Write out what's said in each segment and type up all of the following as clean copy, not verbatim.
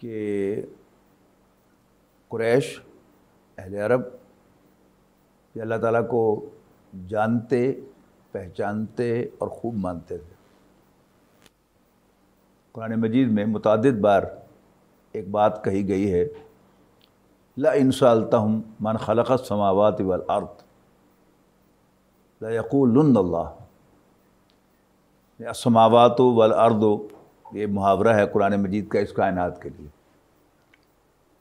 کہ قریش اہل عرب یہ اللہ تعالیٰ کو جانتے، پہچانتے اور خوب مانتے تھے۔ قرآن مجید میں متعدد بار ایک بات کہی گئی ہے، لَئِن سَأَلْتَهُمْ مَنْ خَلَقَ السَّمَاوَاتِ وَالْأَرْضَ لَيَقُولُنَّ اللَّهُ۔ السماوات والارض یہ محاورہ ہے قرآن مجید کا اس کائنات کے لیے۔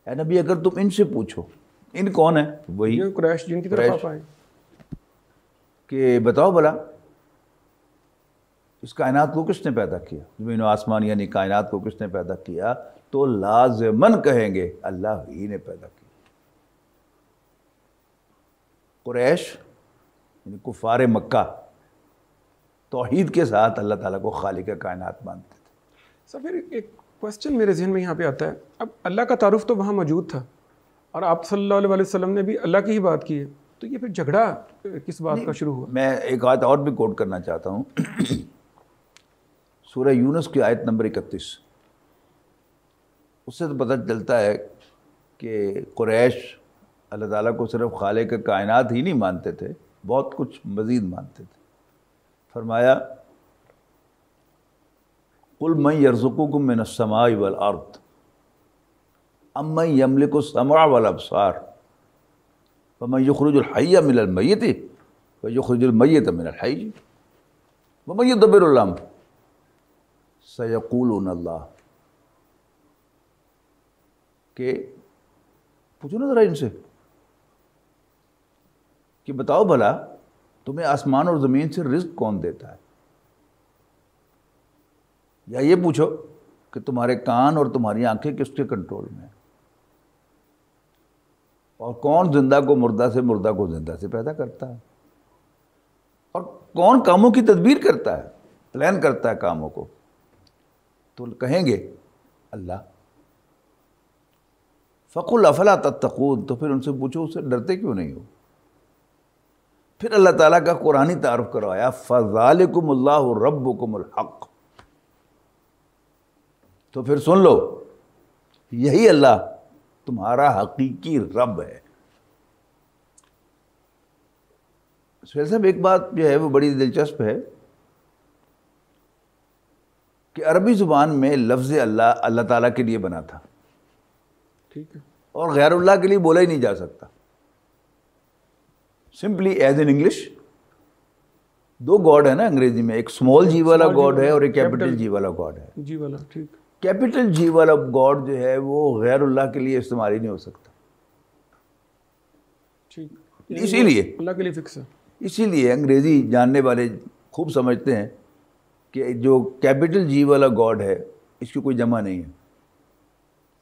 اے نبی اگر تم ان سے پوچھو، ان کون ہیں؟ وہی یہ قریش جن کی طرف آپ آئے، کہ بتاؤ بھلا اس کائنات کو کس نے پیدا کیا، زمین و آسمان یعنی کائنات کو کس نے پیدا کیا، تو لازماً کہیں گے اللہ ہی نے پیدا کیا۔ قریش یعنی کفار مکہ توحید کے ساتھ اللہ تعالیٰ کو خالق کائنات مانتے تھے۔ سر پھر ایک کوسچن میرے ذہن میں یہاں پہ آتا ہے، اب اللہ کا تعارف تو وہاں موجود تھا اور آپ صلی اللہ علیہ وسلم نے بھی اللہ کی ہی بات کی ہے، تو یہ پھر جھگڑا کس بات کا شروع ہوا؟ میں ایک آیت اور بھی کوٹ کرنا چاہتا ہوں، سورہ یونس کی آیت نمبر 31، اس سے تو پتہ چلتا ہے کہ قریش اللہ تعالیٰ کو صرف خالق کائنات ہی نہیں مانتے تھے، بہت کچھ مزید مانتے تھے۔ فرمایا قُلْ مَنْ يَرْزُقُكُم مِّنَ السَّمَاءِ وَالْأَرْضِ أَمَّنْ يَمْلِكُ السَّمْعَ وَالْأَبْصَارَ وَمَنْ يُخْرِجُ الْحَيَّ مِنَ الْمَيِّتِ وَيُخْرِجُ الْمَيِّتَ مِنَ الْحَيِّ وَمَنْ يُدَبِّرُ الْأَمْرَ سَيَقُولُونَ اللَّهُ۔ کہ پوچھو نا ذرا ان سے کہ بتاؤ بھلا تمہیں آسمان اور زمین سے رزق کون دیتا ہے، یا یہ پوچھو کہ تمہارے کان اور تمہاری آنکھیں کس کے کنٹرول میں ہیں، اور کون زندہ کو مردہ سے، مردہ کو زندہ سے پیدا کرتا ہے، اور کون کاموں کی تدبیر کرتا ہے، پلان کرتا ہے کاموں کو، تو کہیں گے اللہ۔ فَقُلْ أَفَلَا تَتَّقُونَ، تو پھر ان سے پوچھو اس سے ڈرتے کیوں نہیں ہو؟ پھر اللہ تعالیٰ کا قرآنی تعارف کروایا، فَذَلِكُمُ اللَّهُ رَبُّكُمُ الْحَقُّ، تو پھر سن لو یہی اللہ تمہارا حقیقی رب ہے۔ سہیل صاحب ایک بات جو ہے وہ بڑی دلچسپ ہے کہ عربی زبان میں لفظ اللہ اللہ تعالیٰ کے لیے بنا تھا، ٹھیک ہے، اور غیر اللہ کے لیے بولا ہی نہیں جا سکتا۔ Simply as in English the God ہے نا انگریزی میں، ایک اسمال جی والا گاڈ ہے اور ایک کیپٹل جی والا گاڈ ہے۔ جی والا، ٹھیک، کیپٹل جی والا گاڈ جو ہے وہ غیر اللہ کے لیے استعمال ہی نہیں ہو سکتا، ٹھیک، اسی لیے اللہ کے لیے فکس ہے۔ اسی لیے انگریزی جاننے والے خوب سمجھتے ہیں کہ جو کیپٹل جی والا گاڈ ہے اس کی کوئی جمع نہیں ہے،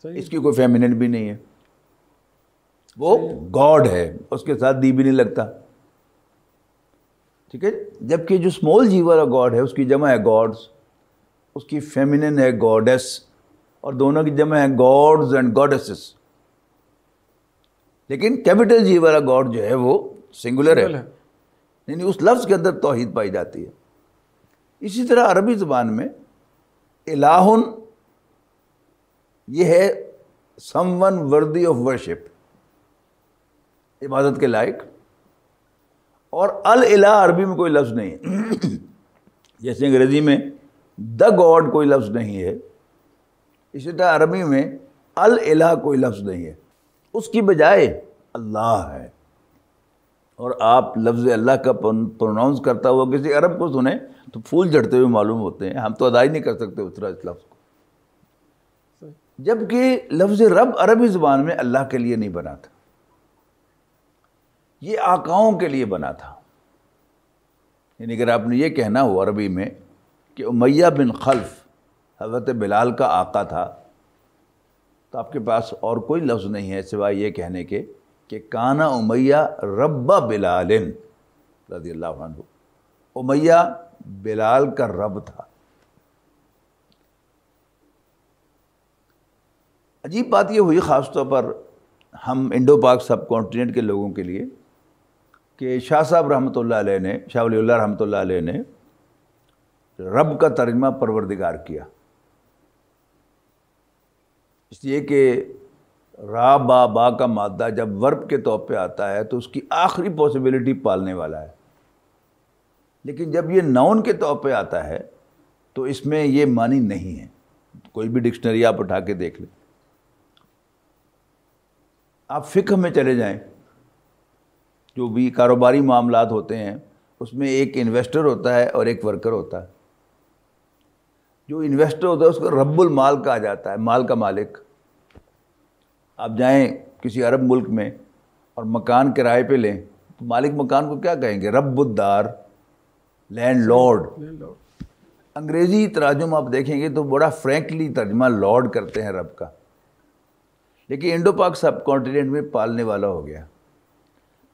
صحیح، اس کی کوئی فیمینن بھی نہیں ہے، وہ گاڈ ہے، اس کے ساتھ دی بھی نہیں لگتا، ٹھیک ہے۔ جبکہ جو اسمال جی والا گاڈ ہے اس کی جمع ہے گاڈز، اس کی فیمینن ہے گاڈیس، اور دونوں کی جمع ہے گاڈز اینڈ گاڈیسز، لیکن کیپٹل جی والا گاڈ جو ہے وہ سنگولر ہے، یعنی اس لفظ کے اندر توحید پائی جاتی ہے۔ اسی طرح عربی زبان میں الہن یہ ہے some one worthy of worship, عبادت کے لائق، اور الہ عربی میں کوئی لفظ نہیں ہے، جیسے انگریزی میں دا گاڈ کوئی لفظ نہیں ہے، اسی طرح عربی میں الہ کوئی لفظ نہیں ہے، اس کی بجائے اللہ ہے۔ اور آپ لفظ اللہ کا پروناؤنس کرتا ہوا کسی عرب کو سنیں تو پھول جھڑتے ہوئے معلوم ہوتے ہیں، ہم تو ادا ہی نہیں کر سکتے اس طرح اس لفظ کو، جبکہ لفظ رب عربی زبان میں اللہ کے لیے نہیں بنا تھا، یہ آقاؤں کے لیے بنا تھا۔ یعنی اگر آپ نے یہ کہنا ہو عربی میں کہ امیہ بن خلف حضرت بلال کا آقا تھا، تو آپ کے پاس اور کوئی لفظ نہیں ہے سوائے یہ کہنے کے کہ کانا امیہ رب بلال رضی اللہ عنہ، امیہ بلال کا رب تھا۔ عجیب بات یہ ہوئی خاص طور پر ہم انڈو پاک سب کانٹیننٹ کے لوگوں کے لیے کہ شاہ صاحب رحمۃ اللہ علیہ نے، شاہ ولی اللہ رحمۃ اللہ علیہ نے رب کا ترجمہ پروردگار کیا، اس لیے کہ را با با کا مادہ جب ورب کے طور پہ آتا ہے تو اس کی آخری پاسبلٹی پالنے والا ہے، لیکن جب یہ ناؤن کے طور پہ آتا ہے تو اس میں یہ معنی نہیں ہے۔ کوئی بھی ڈکشنری آپ اٹھا کے دیکھ لیں، آپ فقہ میں چلے جائیں، جو بھی کاروباری معاملات ہوتے ہیں اس میں ایک انویسٹر ہوتا ہے اور ایک ورکر ہوتا ہے۔ جو انویسٹر ہوتا ہے اس کو رب المال کہا جاتا ہے، مال کا مالک۔ آپ جائیں کسی عرب ملک میں اور مکان کرائے پہ لیں تو مالک مکان کو کیا کہیں گے؟ رب الدار، لینڈ لارڈ۔ انگریزی تراجم آپ دیکھیں گے تو بڑا فرینکلی ترجمہ لارڈ کرتے ہیں رب کا، لیکن انڈو پاک سب کانٹیننٹ میں پالنے والا ہو گیا۔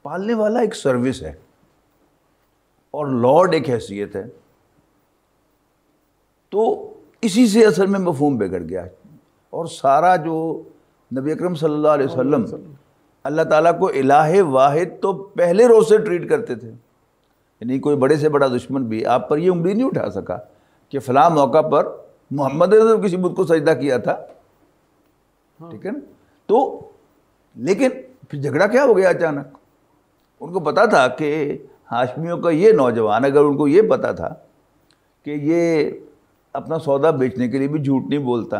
پالنے والا ایک سروس ہے اور لارڈ ایک حیثیت ہے، تو اسی سے اصل میں مفہوم بگڑ گیا۔ اور سارا جو نبی اکرم صلی اللہ علیہ وسلم اللہ تعالیٰ کو الہ واحد تو پہلے روز سے ٹریٹ کرتے تھے، یعنی کوئی بڑے سے بڑا دشمن بھی آپ پر یہ انگلی نہیں اٹھا سکا کہ فلاں موقع پر محمد نے کسی بت کو سجدہ کیا تھا، ٹھیک ہے نا؟ تو لیکن پھر جھگڑا کیا ہو گیا اچانک؟ ان کو پتا تھا کہ ہاشمیوں کا یہ نوجوان، اگر ان کو یہ پتا تھا کہ یہ اپنا سودا بیچنے کے لیے بھی جھوٹ نہیں بولتا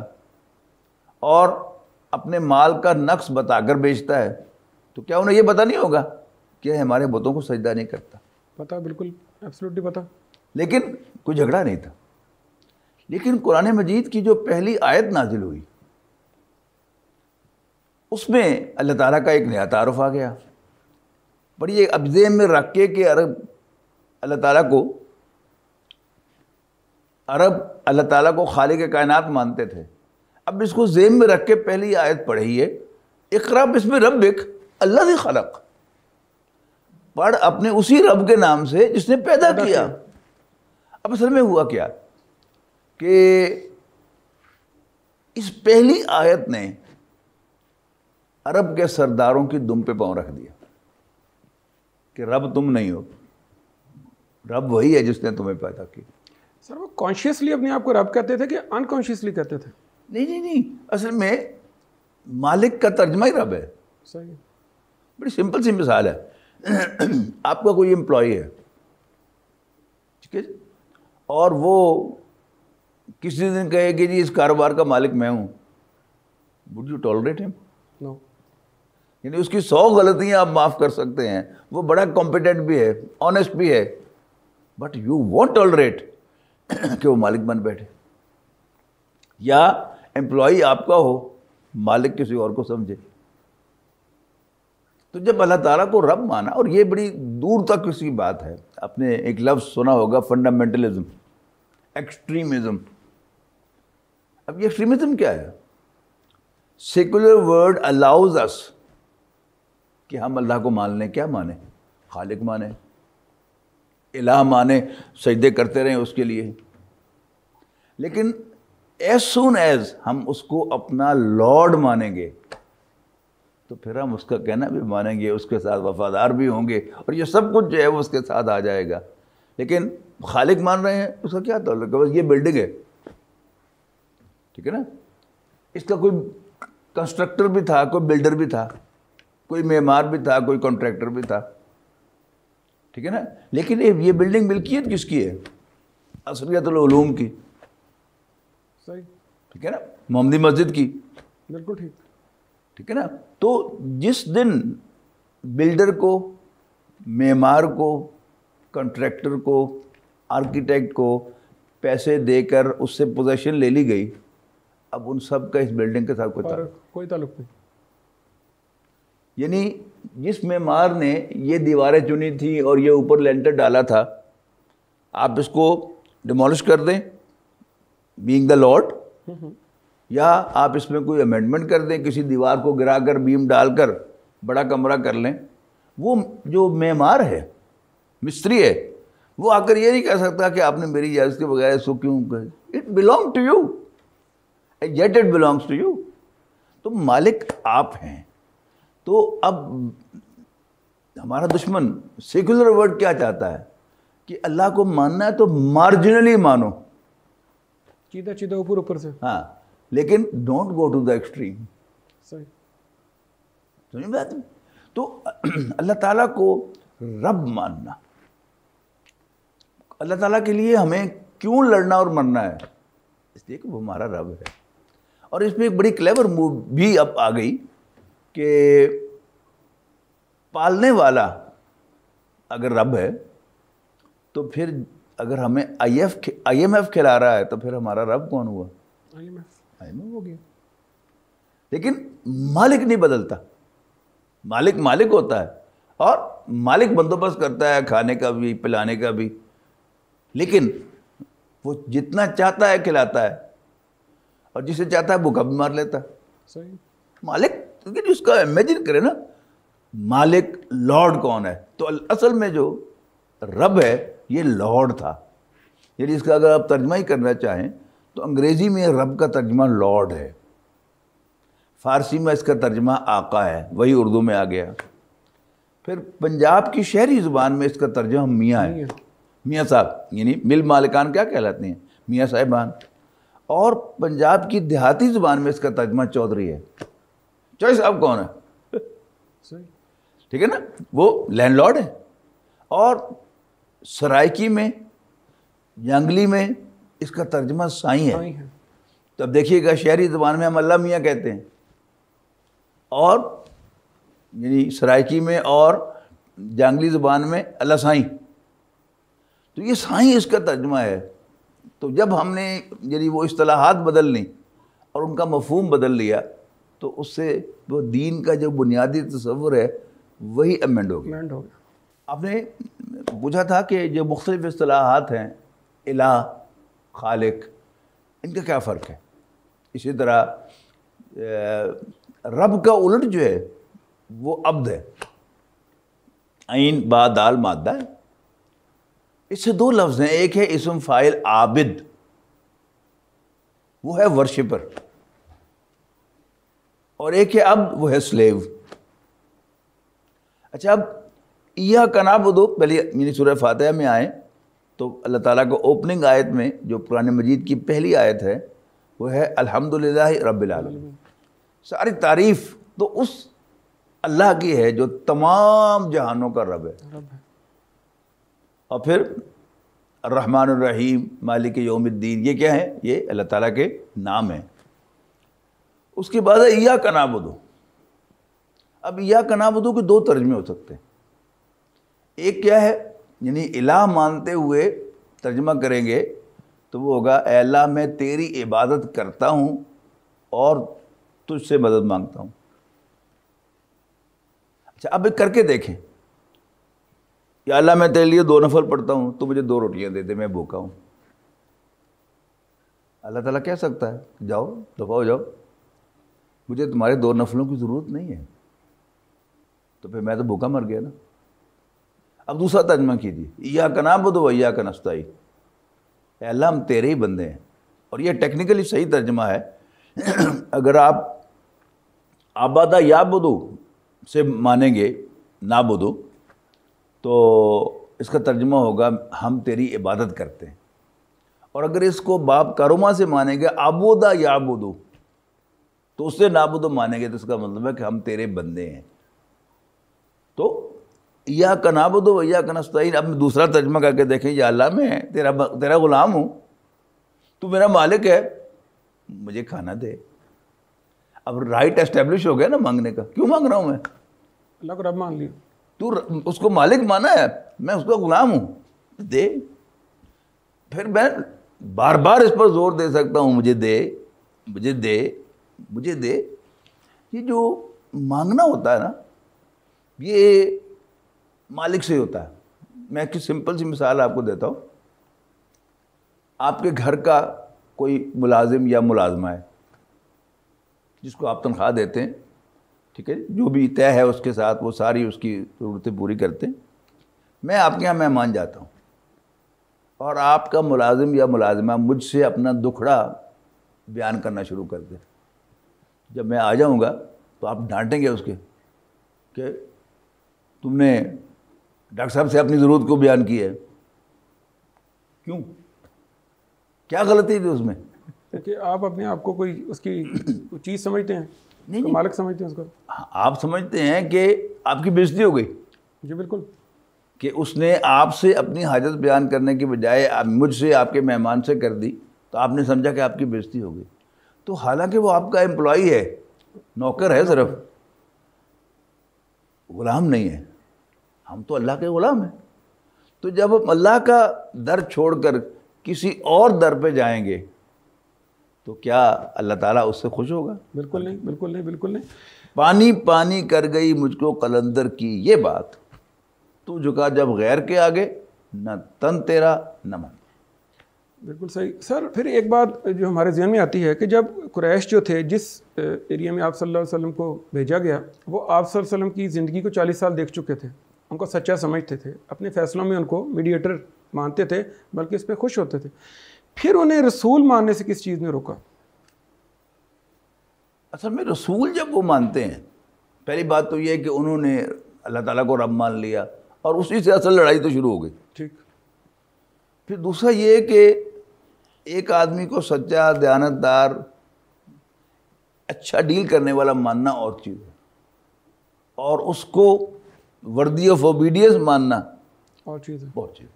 اور اپنے مال کا نقص بتا کر بیچتا ہے، تو کیا انہیں یہ پتا نہیں ہوگا کہ ہمارے بتوں کو سجدہ نہیں کرتا؟ پتا، بالکل ایبسلیوٹلی پتا، لیکن کوئی جھگڑا نہیں تھا۔ لیکن قرآن مجید کی جو پہلی آیت نازل ہوئی اس میں اللہ تعالیٰ کا ایک نیا تعارف آ گیا۔ بڑی ایک اب ذہن میں رکھ کے کہ عرب اللہ تعالیٰ کو خالق کائنات مانتے تھے، اب اس کو ذہن میں رکھ کے پہلی آیت پڑھی ہے، اقرا بسم ربک الذی خلق، پڑھ اپنے اسی رب کے نام سے جس نے پیدا کیا۔ اب اصل میں ہوا کیا کہ اس پہلی آیت نے عرب کے سرداروں کی دم پہ پاؤں رکھ دیا کہ رب تم نہیں ہو، رب وہی ہے جس نے تمہیں پیدا کیا۔ سر وہ کانشیسلی اپنے آپ کو رب کہتے تھے کہ انکانشیسلی کہتے تھے؟ نہیں، اصل میں مالک کا ترجمہ ہی رب ہے۔ صحیح، بڑی سمپل سی مثال ہے، آپ کا کوئی امپلائی ہے، ٹھیک ہے، اور وہ کسی دن کہے کہ جی اس کاروبار کا مالک میں ہوں، would you tolerate him؟ نو، یعنی اس کی 100 غلطیاں آپ معاف کر سکتے ہیں، وہ بڑا کمپیٹنٹ بھی ہے، آنیسٹ بھی ہے، بٹ یو وونٹ ٹالریٹ کہ وہ مالک بن بیٹھے، یا امپلائی آپ کا ہو مالک کسی اور کو سمجھے۔ تو جب اللہ تعالیٰ کو رب مانا، اور یہ بڑی دور تک اس کی بات ہے، آپ نے ایک لفظ سنا ہوگا فنڈامنٹلزم، ایکسٹریمزم۔ اب یہ ایکسٹریمزم کیا ہے؟ سیکولر ورڈ الاؤز اس کہ ہم اللہ کو مان لیں، کیا مانیں؟ خالق مانیں، الہ مانیں، سجدے کرتے رہیں اس کے لیے، لیکن ایز سون ایز ہم اس کو اپنا لارڈ مانیں گے تو پھر ہم اس کا کہنا بھی مانیں گے، اس کے ساتھ وفادار بھی ہوں گے، اور یہ سب کچھ جو ہے وہ اس کے ساتھ آ جائے گا۔ لیکن خالق مان رہے ہیں، اس کا کیا تعلق ہے؟ بس یہ بلڈنگ ہے، ٹھیک ہے نا، اس کا کوئی کنسٹرکٹر بھی تھا، کوئی بلڈر بھی تھا، کوئی معمار بھی تھا، کوئی کانٹریکٹر بھی تھا، ٹھیک ہے نا، لیکن یہ بلڈنگ ملکیت کس کی ہے؟ عصریت العلوم کی، صحیح، ٹھیک ہے نا، محمدی مسجد کی، بالکل ٹھیک، ٹھیک ہے نا۔ تو جس دن بلڈر کو، معمار کو، کنٹریکٹر کو، آرکیٹیکٹ کو پیسے دے کر اس سے پوزیشن لے لی گئی، اب ان سب کا اس بلڈنگ کے ساتھ کوئی تعلق نہیں۔ یعنی جس معمار نے یہ دیواریں چنی تھی اور یہ اوپر لینٹر ڈالا تھا، آپ اس کو ڈیمولش کر دیں بینگ دا لارڈ، یا آپ اس میں کوئی امینڈمنٹ کر دیں، کسی دیوار کو گرا کر بیم ڈال کر بڑا کمرہ کر لیں، وہ جو معمار ہے، مستری ہے، وہ آ کر یہ نہیں کہہ سکتا کہ آپ نے میری اجازت کے بغیر اس کو کیوں کہا۔ It belong to you, yet it belongs to you. تو مالک آپ ہیں۔ تو اب ہمارا دشمن سیکولر ورڈ کیا چاہتا ہے کہ اللہ کو ماننا ہے تو مارجنلی مانو، چیدہ اوپر سے، ہاں، لیکن don't go to the extreme. صحیح. سمجھ میں آتی. تو اللہ تعالیٰ کو رب ماننا, اللہ تعالیٰ کے لیے ہمیں کیوں لڑنا اور مرنا ہے؟ اس لیے کہ وہ ہمارا رب ہے. اور اس میں ایک بڑی کلیور موو بھی اب آ گئی کہ پالنے والا اگر رب ہے تو پھر اگر ہمیں آئی ایم ایف کھلا رہا ہے تو پھر ہمارا رب کون ہوا؟ آئی ایم ایف ہو گیا. لیکن مالک نہیں بدلتا, مالک ہوتا ہے اور مالک بندوبست کرتا ہے کھانے کا بھی پلانے کا بھی, لیکن وہ جتنا چاہتا ہے کھلاتا ہے اور جسے چاہتا ہے بھوکا بھی مار لیتا ہے. صحیح. مالک لیکن اس کا امیجن کرے نا, مالک لارڈ کون ہے؟ تو اصل میں جو رب ہے یہ لارڈ تھا. یعنی اس کا اگر آپ ترجمہ ہی کرنا چاہیں تو انگریزی میں رب کا ترجمہ لارڈ ہے, فارسی میں اس کا ترجمہ آقا ہے, وہی اردو میں آ گیا. پھر پنجاب کی شہری زبان میں اس کا ترجمہ میاں ہے, میاں صاحب, یعنی مل مالکان کیا کہلاتے ہیں؟ میاں صاحبان. اور پنجاب کی دیہاتی زبان میں اس کا ترجمہ چودھری ہے. چودھری صاحب کون ہے؟ ٹھیک ہے نا, وہ لینڈ لارڈ ہے. اور سرائکی میں, جنگلی میں اس کا ترجمہ سائیں ہے. تو اب دیکھیے گا شہری زبان میں ہم اللہ میاں کہتے ہیں, اور یعنی سرائکی میں اور جنگلی زبان میں اللہ سائیں. تو یہ سائیں اس کا ترجمہ ہے. تو جب ہم نے یعنی وہ اصطلاحات بدل لیں اور ان کا مفہوم بدل لیا تو اس سے وہ دین کا جو بنیادی تصور ہے وہی امینڈ ہو گیا. آپ نے پوچھا تھا کہ جو مختلف اصطلاحات ہیں, الہ, خالق, ان کا کیا فرق ہے؟ اسی طرح رب کا الٹ جو ہے وہ عبد ہے, عین با دال مادہ ہے. اس سے دو لفظ ہیں, ایک ہے اسم فاعل عابد, وہ ہے ورشپر, اور ایک ہے عبد, وہ ہے سلیو. اچھا, اب ایاک نعبد, پہلے یعنی سورہ فاتحہ میں آئیں تو اللہ تعالیٰ کو اوپننگ آیت میں جو قرآن مجید کی پہلی آیت ہے وہ ہے الحمدللہ رب العالمین. ساری تعریف تو اس اللہ کی ہے جو تمام جہانوں کا رب ہے. اور پھر الرحمن الرحیم, مالک یوم الدین, یہ کیا ہے؟ یہ اللہ تعالیٰ کے نام ہیں. اس کے بعد ہے ایاک نعبد. اب ایاک نعبد کے دو ترجمے ہو سکتے ہیں. ایک کیا ہے, یعنی الہ مانتے ہوئے ترجمہ کریں گے تو وہ ہوگا اے اللہ میں تیری عبادت کرتا ہوں اور تجھ سے مدد مانگتا ہوں. اچھا, اب کر کے دیکھیں, یا اللہ میں تیرے لیے 2 نفل پڑھتا ہوں تو مجھے 2 روٹیاں دے دے, میں بھوکا ہوں. اللہ تعالیٰ کہہ سکتا ہے جاؤ دفع ہو جاؤ, مجھے تمہارے 2 نفلوں کی ضرورت نہیں ہے, تو پھر میں تو بھوکا مر گیا نا. اب دوسرا ترجمہ کیجیے, ایاک نعبد و ایاک نستعین, اے اللہ ہم تیرے ہی بندے ہیں. اور یہ ٹیکنیکلی صحیح ترجمہ ہے. اگر آپ عبادہ یعبدو سے مانیں گے نعبدو, تو اس کا ترجمہ ہوگا ہم تیری عبادت کرتے ہیں. اور اگر اس کو باب کارما سے مانیں گے عبودہ یعبدو, تو اس سے نعبدو مانیں گے تو اس کا مطلب ہے کہ ہم تیرے بندے ہیں. تو ایاک نعبد و ایاک نستعین. اب دوسرا ترجمہ کر کے دیکھیں, یا اللہ میں تیرا غلام ہوں, تو میرا مالک ہے, مجھے کھانا دے. اب رائٹ اسٹیبلش ہو گیا نا مانگنے کا. کیوں مانگ رہا ہوں میں؟ اللہ کو رب مان لیا. تو اس کو مالک مانا ہے, میں اس کا غلام ہوں, دے. پھر میں بار بار اس پر زور دے سکتا ہوں, مجھے دے مجھے دے مجھے دے. یہ جو مانگنا ہوتا ہے نا, یہ مالک سے ہوتا ہے. میں ایک سمپل سی مثال آپ کو دیتا ہوں. آپ کے گھر کا کوئی ملازم یا ملازمہ ہے جس کو آپ تنخواہ دیتے ہیں, ٹھیک ہے, جو بھی طے ہے اس کے ساتھ وہ ساری اس کی ضرورتیں پوری کرتے ہیں. میں آپ کے یہاں مہمان جاتا ہوں اور آپ کا ملازم یا ملازمہ مجھ سے اپنا دکھڑا بیان کرنا شروع کر دے. جب میں آ جاؤں گا تو آپ ڈانٹیں گے اس کے کہ تم نے ڈاکٹر صاحب سے اپنی ضرورت کو بیان کی ہے. کیوں؟ کیا غلطی تھی اس میں؟ کہ آپ اپنے آپ کو کوئی اس کی چیز سمجھتے ہیں, نہیں مالک سمجھتے ہیں اس کو؟ آپ سمجھتے ہیں کہ آپ کی بےزتی ہو گئی. جی بالکل. کہ اس نے آپ سے اپنی حاجت بیان کرنے کی بجائے مجھ سے, آپ کے مہمان سے کر دی, تو آپ نے سمجھا کہ آپ کی بےزتی ہو گئی. تو حالانکہ وہ آپ کا امپلائی ہے, نوکر ہے, صرف غلام نہیں ہے. ہم تو اللہ کے غلام ہیں. تو جب ہم اللہ کا در چھوڑ کر کسی اور در پہ جائیں گے تو کیا اللہ تعالیٰ اس سے خوش ہوگا؟ بالکل نہیں, بالکل نہیں, بالکل نہیں. پانی پانی کر گئی مجھ کو قلندر کی یہ بات, تو جھکا جب غیر کے آگے, نہ تن تیرا نہ من. بالکل صحیح. سر پھر ایک بات جو ہمارے ذہن میں آتی ہے کہ جب قریش جو تھے, جس ایریا میں آپ صلی اللہ علیہ وسلم کو بھیجا گیا, وہ آپ صلی اللہ علیہ وسلم کی زندگی کو 40 سال دیکھ چکے تھے, ان کو سچا سمجھتے تھے, اپنے فیصلوں میں ان کو میڈیٹر مانتے تھے, بلکہ اس پہ خوش ہوتے تھے. پھر انہیں رسول ماننے سے کس چیز نے روکا؟ اصل میں رسول جب وہ مانتے ہیں, پہلی بات تو یہ ہے کہ انہوں نے اللہ تعالیٰ کو رب مان لیا, اور اسی سے اصل لڑائی تو شروع ہو گئی. ٹھیک. پھر دوسرا یہ ہے کہ ایک آدمی کو سچا, دیانتدار, اچھا ڈیل کرنے والا ماننا اور چیز ہے, اور اس کو وردی آف اوبیڈینس ماننا اور چیز ہے. بہت چیز.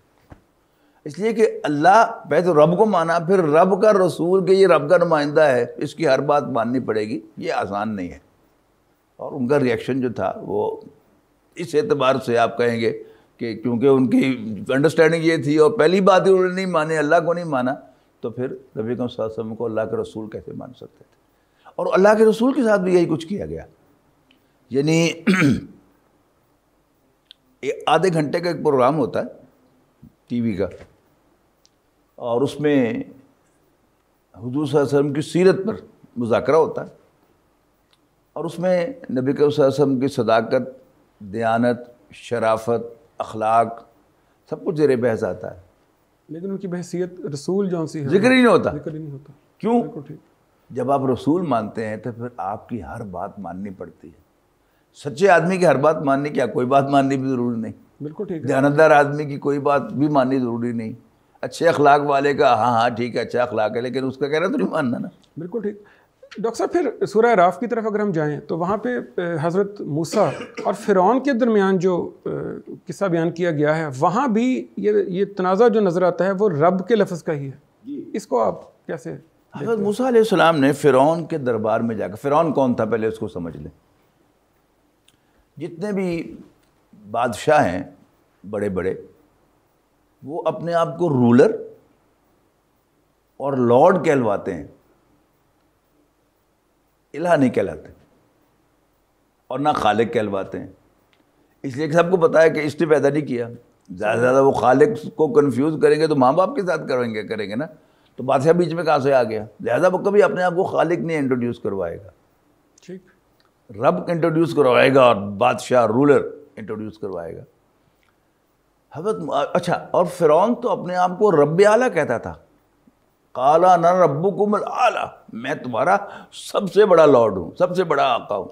اس لیے کہ اللہ پہلے تو رب کو مانا, پھر رب کا رسول کہ یہ رب کا نمائندہ ہے, اس کی ہر بات ماننی پڑے گی, یہ آسان نہیں ہے. اور ان کا ریئیکشن جو تھا وہ اس اعتبار سے آپ کہیں گے کہ کیونکہ ان کی انڈرسٹینڈنگ یہ تھی, اور پہلی بات ہی انہوں نے نہیں مانی, اللہ کو نہیں مانا, تو پھر نبی اکرم صلی اللہ علیہ وسلم کو اللہ کے رسول کیسے مان سکتے تھے؟ اور اللہ کے رسول کے ساتھ بھی یہی کچھ کیا گیا. یعنی آدھے گھنٹے کا ایک پروگرام ہوتا ہے ٹی وی کا, اور اس میں حضور صلی اللہ علیہ وسلم کی سیرت پر مذاکرہ ہوتا ہے, اور اس میں نبی کریم صلی اللہ علیہ وسلم کی صداقت, دیانت, شرافت, اخلاق سب کچھ زیر بحث آتا ہے, لیکن ان کی بحثیت رسول جون سی ہے ذکر ہی نہیں ہوتا. ذکر ہی نہیں ہوتا. کیوں؟ بالکل ٹھیک. جب آپ رسول مانتے ہیں تو پھر آپ کی ہر بات ماننی پڑتی ہے. سچے آدمی کی ہر بات ماننی, کیا کوئی بات ماننی بھی ضروری نہیں. بالکل ٹھیک ہے. دیانتدار آدمی کی کوئی بات بھی ماننی ضروری نہیں. اچھے اخلاق والے کا ہاں ٹھیک ہے اچھا اخلاق ہے, لیکن اس کا کہنا تو نہیں ماننا نا. بالکل ٹھیک. ڈاکٹر صاحب پھر سورہ اعراف کی طرف اگر ہم جائیں تو وہاں پہ حضرت موسیٰ اور فرعون کے درمیان جو قصہ بیان کیا گیا ہے, وہاں بھی یہ تنازع جو نظر آتا ہے وہ رب کے لفظ کا ہی ہے. اس کو آپ کیسے؟ حضرت موسیٰ علیہ السلام نے فرعون کے دربار میں جا کر, فرعون کون تھا پہلے اس کو سمجھ لیں. جتنے بھی بادشاہ ہیں بڑے بڑے, وہ اپنے آپ کو رولر اور لارڈ کہلواتے ہیں, الہ نہیں کہلاتے, اور نہ خالق کہلواتے ہیں. اس لیے کہ سب کو پتا ہے کہ اس نے پیدا نہیں کیا. زیادہ سے زیادہ وہ خالق کو کنفیوز کریں گے تو ماں باپ کے ساتھ کریں گے نا, تو بادشاہ بیچ میں کہاں سے آ گیا. لہٰذا وہ کبھی اپنے آپ کو خالق نہیں انٹروڈیوس کروائے گا. ٹھیک. رب انٹروڈیوس کروائے گا, اور بادشاہ رولر انٹروڈیوس کروائے گا. حضرت اچھا, اور فرعون تو اپنے آپ کو رب اعلیٰ کہتا تھا. قال انا ربکم الاعلیٰ, میں تمہارا سب سے بڑا لارڈ ہوں, سب سے بڑا آقا ہوں.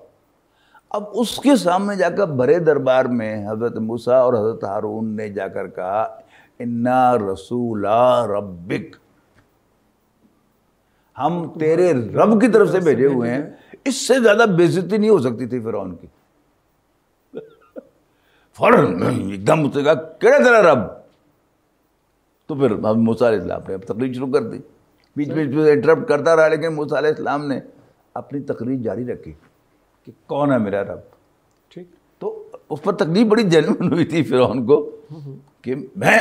اب اس کے سامنے جا کر بڑے دربار میں حضرت موسیٰ اور حضرت ہارون نے جا کر کہا انا رسولا ربک, ہم تیرے رب کی طرف سے بھیجے ہوئے ہیں. اس سے زیادہ بے عزتی نہیں ہو سکتی تھی فرعون کی. فوراً ایک دم اس نے کہا کہڑا تیرا رب. تو پھر موسیٰ علیہ السلام نے تقریر شروع کر دی. بیچ بیچ میں انٹرپٹ کرتا رہا, لیکن موسیٰ علیہ السلام نے اپنی تقریر جاری رکھی کہ کون ہے میرا رب. ٹھیک. تو اس پر تکلیف بڑی جینوئن ہوئی تھی فرعون کو کہ میں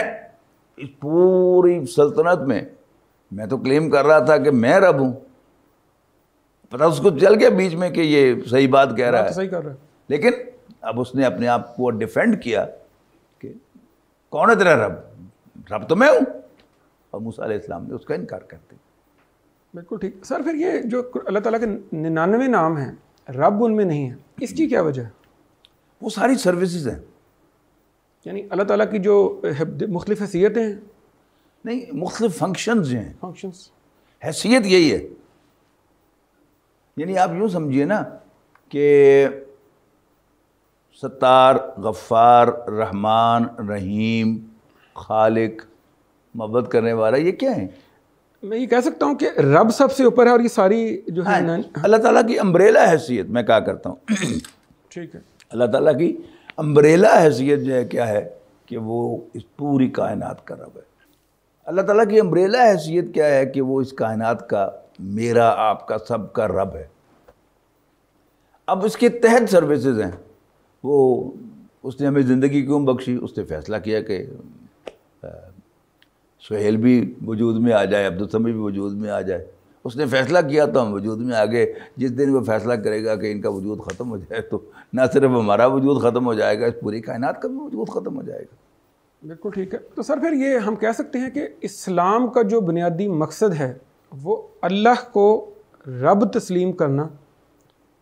اس پوری سلطنت میں تو کلیم کر رہا تھا کہ میں رب ہوں. پتہ اس کو چل گیا بیچ میں کہ یہ صحیح بات کہہ رہا ہے, صحیح کر رہا ہے, لیکن اب اس نے اپنے آپ کو ڈیفینڈ کیا کہ کون ہے تیرا رب, رب تو میں ہوں. اور موسیٰ علیہ السلام نے اس کا انکار کر دیا. بالکل ٹھیک. سر پھر یہ جو اللہ تعالیٰ کے 99 نام ہیں, رب ان میں نہیں ہے, اس کی کیا وجہ ہے؟ وہ ساری سروسز ہیں. یعنی اللہ تعالیٰ کی جو مختلف حیثیتیں ہیں, نہیں, مختلف فنکشنز ہیں. فنکشنز. حیثیت یہی ہے. یعنی آپ یوں سمجھیے نا کہ ستار, غفار, رحمان, رحیم, خالق, محبت کرنے والا, یہ کیا ہیں؟ میں یہ کہہ سکتا ہوں کہ رب سب سے اوپر ہے اور یہ ساری جو ہے اللہ تعالیٰ کی امبریلا حیثیت میں کہا کرتا ہوں ٹھیک ہے، اللہ تعالیٰ کی امبریلا حیثیت جو ہے کیا ہے کہ وہ اس پوری کائنات کا رب ہے. اللہ تعالیٰ کی امبریلا حیثیت کیا ہے کہ وہ اس کائنات کا، میرا، آپ کا، سب کا رب ہے. اب اس کے تحت سروسز ہیں. وہ اس نے ہمیں زندگی کیوں بخشی؟ اس نے فیصلہ کیا کہ سہیل بھی وجود میں آ جائے، عبدالسمی بھی وجود میں آ جائے. اس نے فیصلہ کیا تو ہم وجود میں آ گئے. جس دن وہ فیصلہ کرے گا کہ ان کا وجود ختم ہو جائے تو نہ صرف ہمارا وجود ختم ہو جائے گا، اس پوری کائنات کا بھی وجود ختم ہو جائے گا. بالکل ٹھیک ہے. تو سر پھر یہ ہم کہہ سکتے ہیں کہ اسلام کا جو بنیادی مقصد ہے وہ اللہ کو رب تسلیم کرنا،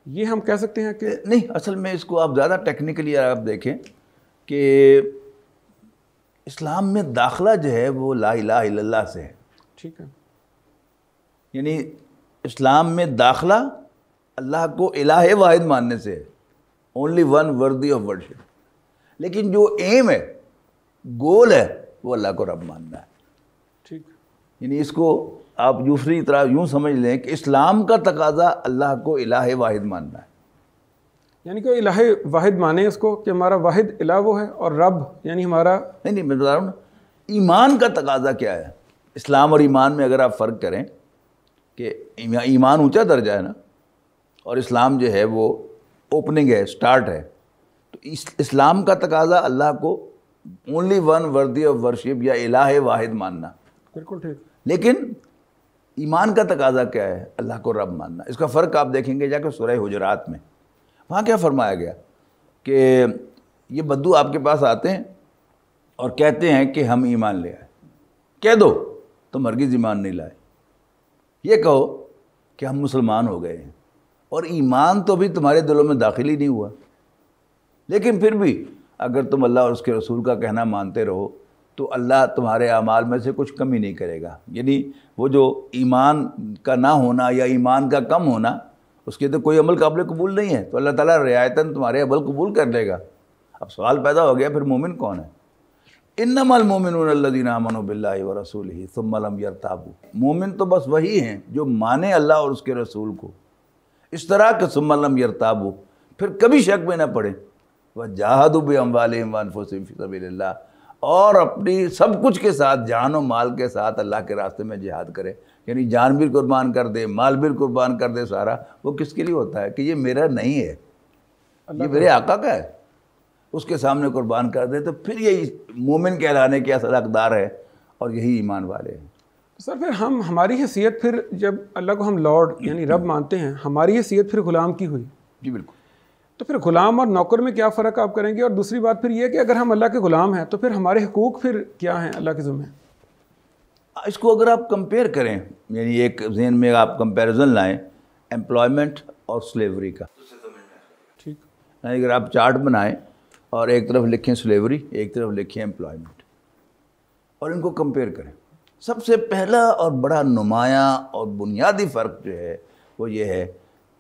یہ ہم کہہ سکتے ہیں کہ نہیں. اصل میں اس کو آپ زیادہ ٹیکنیکلی آپ دیکھیں کہ اسلام میں داخلہ جو ہے وہ لا الہ الا اللہ سے ہے. ٹھیک ہے، یعنی اسلام میں داخلہ اللہ کو الہ واحد ماننے سے ہے، only one worthy of worship. لیکن جو ایم ہے، گول ہے، وہ اللہ کو رب ماننا ہے. ٹھیک. یعنی اس کو آپ دوسری طرح یوں سمجھ لیں کہ اسلام کا تقاضا اللہ کو الہ واحد ماننا ہے. یعنی کہ الہ واحد مانے اس کو کہ ہمارا واحد الہ وہ ہے اور رب یعنی ہمارا. نہیں میں بتا رہا ہوں نا، ایمان کا تقاضا کیا ہے. اسلام اور ایمان میں اگر آپ فرق کریں کہ ایمان اونچا درجہ ہے نا، اور اسلام جو ہے وہ اوپننگ ہے، سٹارٹ ہے. تو اسلام کا تقاضا اللہ کو only one worthy of worship یا الہ واحد ماننا. بالکل ٹھیک. لیکن ایمان کا تقاضا کیا ہے؟ اللہ کو رب ماننا. اس کا فرق آپ دیکھیں گے جا کے سورہ حجرات میں. وہاں کیا فرمایا گیا کہ یہ بدو آپ کے پاس آتے ہیں اور کہتے ہیں کہ ہم ایمان لے آئے. کہہ دو تم ہرگز ایمان نہیں لائے. یہ کہو کہ ہم مسلمان ہو گئے ہیں، اور ایمان تو بھی تمہارے دلوں میں داخل ہی نہیں ہوا. لیکن پھر بھی اگر تم اللہ اور اس کے رسول کا کہنا مانتے رہو تو اللہ تمہارے اعمال میں سے کچھ کمی نہیں کرے گا. یعنی وہ جو ایمان کا نہ ہونا یا ایمان کا کم ہونا، اس کے تو کوئی عمل قابل قبول نہیں ہے، تو اللہ تعالیٰ رعایتاً تمہارے عمل قبول کر لے گا. اب سوال پیدا ہو گیا پھر مومن کون ہے؟ انما المؤمنون الذین آمنوا باللہ ورسولہ ثم لم یرتابوا. مومن تو بس وہی ہیں جو مانے اللہ اور اس کے رسول کو اس طرح کہ ثم لم یرتابوا، پھر کبھی شک میں نہ پڑے. وجاہدوا باموالہم وانفسہم فی سبیل اللہ، اور اپنی سب کچھ کے ساتھ، جان و مال کے ساتھ اللہ کے راستے میں جہاد کرے. یعنی جان بھی قربان کر دے، مال بھی قربان کر دے. سارا وہ کس کے لیے ہوتا ہے کہ یہ میرا نہیں ہے، یہ میرے آقا کا ہے. اس کے سامنے قربان کر دے تو پھر یہی مومن کہلانے کے اصل حقدار ہے، اور یہی ایمان والے ہیں. سر پھر ہماری حیثیت پھر جب اللہ کو ہم لارڈ یعنی رب مانتے ہیں، ہماری حیثیت پھر غلام کی ہوئی. جی بالکل. تو پھر غلام اور نوکر میں کیا فرق آپ کریں گے؟ اور دوسری بات پھر یہ کہ اگر ہم اللہ کے غلام ہیں تو پھر ہمارے حقوق پھر کیا ہیں اللہ کے ذمہ؟ اس کو اگر آپ کمپیئر کریں، یعنی ایک ذہن میں آپ کمپیریزن لائیں امپلائمنٹ اور سلیوری کا. ٹھیک. اگر آپ چارٹ بنائیں اور ایک طرف لکھیں سلیوری، ایک طرف لکھیں امپلائمنٹ، اور ان کو کمپیئر کریں. سب سے پہلا اور بڑا نمایاں اور بنیادی فرق جو ہے وہ یہ ہے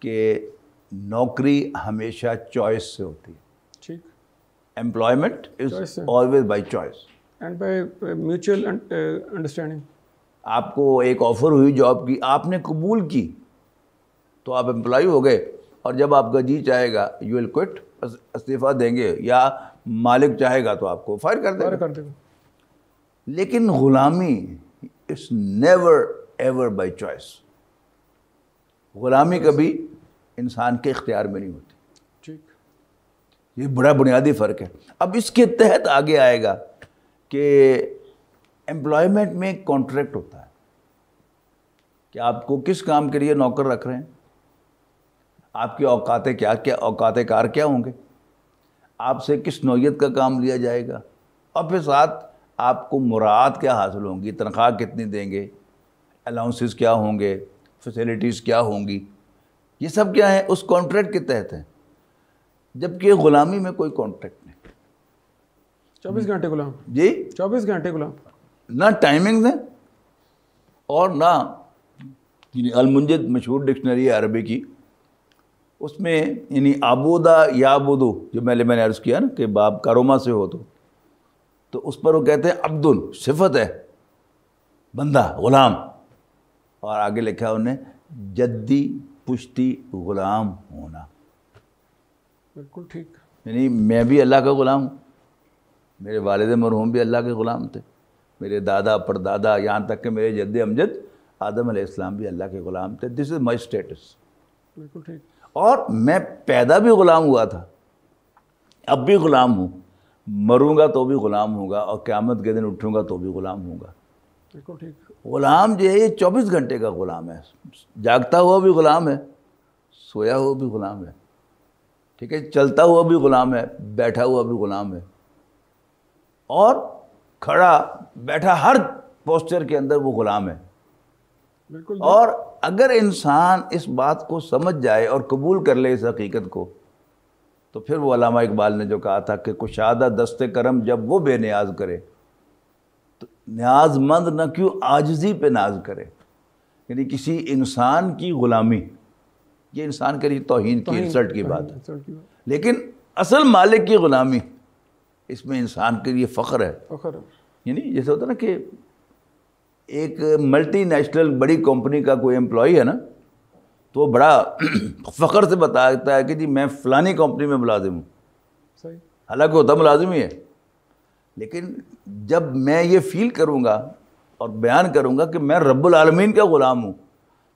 کہ نوکری ہمیشہ چوائس سے ہوتی ہے. ٹھیک. Employment is always by choice and by mutual understanding. آپ کو ایک آفر ہوئی جاب کی، آپ نے قبول کی تو آپ امپلائی ہو گئے، اور جب آپ کا جی چاہے گا یو ول کوئٹ، استعفیٰ دیں گے، یا مالک چاہے گا تو آپ کو فائر کر دے گا. لیکن غلامی is never ever by choice. غلامی کبھی انسان کے اختیار میں نہیں ہوتی. ٹھیک. یہ بڑا بنیادی فرق ہے. اب اس کے تحت آگے آئے گا کہ امپلائمنٹ میں ایک کانٹریکٹ ہوتا ہے کہ آپ کو کس کام کے لیے نوکر رکھ رہے ہیں، آپ کی اوقات کار کیا ہوں گے، آپ سے کس نوعیت کا کام لیا جائے گا، اور پھر ساتھ آپ کو مراعات کیا حاصل ہوں گی، تنخواہ کتنی دیں گے، الاؤنسز کیا ہوں گے، فیسیلیٹیز کیا ہوں گی. یہ سب کیا ہے؟ اس کانٹریکٹ کے تحت ہے. جبکہ غلامی میں کوئی کانٹریکٹ نہیں. 24 گھنٹے غلام. جی 24 گھنٹے غلام. نہ ٹائمنگز ہیں اور نہ، المنجد مشہور ڈکشنری ہے عربی کی، اس میں یعنی آبودا یا آبودو، جو میں نے عرض کیا نا کہ باب کاروما سے ہو تو اس پر وہ کہتے ہیں عبدن، صفت ہے بندہ، غلام. اور آگے لکھا انہیں جدی پشتی غلام ہونا. بالکل ٹھیک. یعنی میں بھی اللہ کا غلام ہوں, میرے والد مرحوم بھی اللہ کے غلام تھے, میرے دادا پردادا یہاں تک کہ میرے جد امجد آدم علیہ السلام بھی اللہ کے غلام تھے. دس از مائی اسٹیٹس. بالکل ٹھیک. اور میں پیدا بھی غلام ہوا تھا, اب بھی غلام ہوں, مروں گا تو بھی غلام ہوں گا, اور قیامت کے دن اٹھوں گا تو بھی غلام ہوں گا. بالکل ٹھیک. غلام جو ہے یہ 24 گھنٹے کا غلام ہے, جاگتا ہوا بھی غلام ہے, سویا ہوا بھی غلام ہے, ٹھیک ہے, چلتا ہوا بھی غلام ہے, بیٹھا ہوا بھی غلام ہے, اور کھڑا بیٹھا ہر پوسچر کے اندر وہ غلام ہے. بالکل. اور اگر انسان اس بات کو سمجھ جائے اور قبول کر لے اس حقیقت کو, تو پھر وہ علامہ اقبال نے جو کہا تھا کہ کشادہ دست کرم جب وہ بے نیاز کرے تو نیاز مند نہ کیوں عاجزی پہ ناز کرے. یعنی کسی انسان کی غلامی, یہ انسان کے لیے توہین کی, انسلٹ کی بات ہے, لیکن اصل مالک کی غلامی اس میں انسان کے لیے فخر ہے. یعنی جیسے ہوتا ہے نا کہ ایک ملٹی نیشنل بڑی کمپنی کا کوئی امپلائی ہے نا, تو وہ بڑا فخر سے بتاتا ہے کہ جی میں فلانی کمپنی میں ملازم ہوں. صحیح. حالانکہ ہوتا ملازم ہی ہے, لیکن جب میں یہ فیل کروں گا اور بیان کروں گا کہ میں رب العالمین کا غلام ہوں,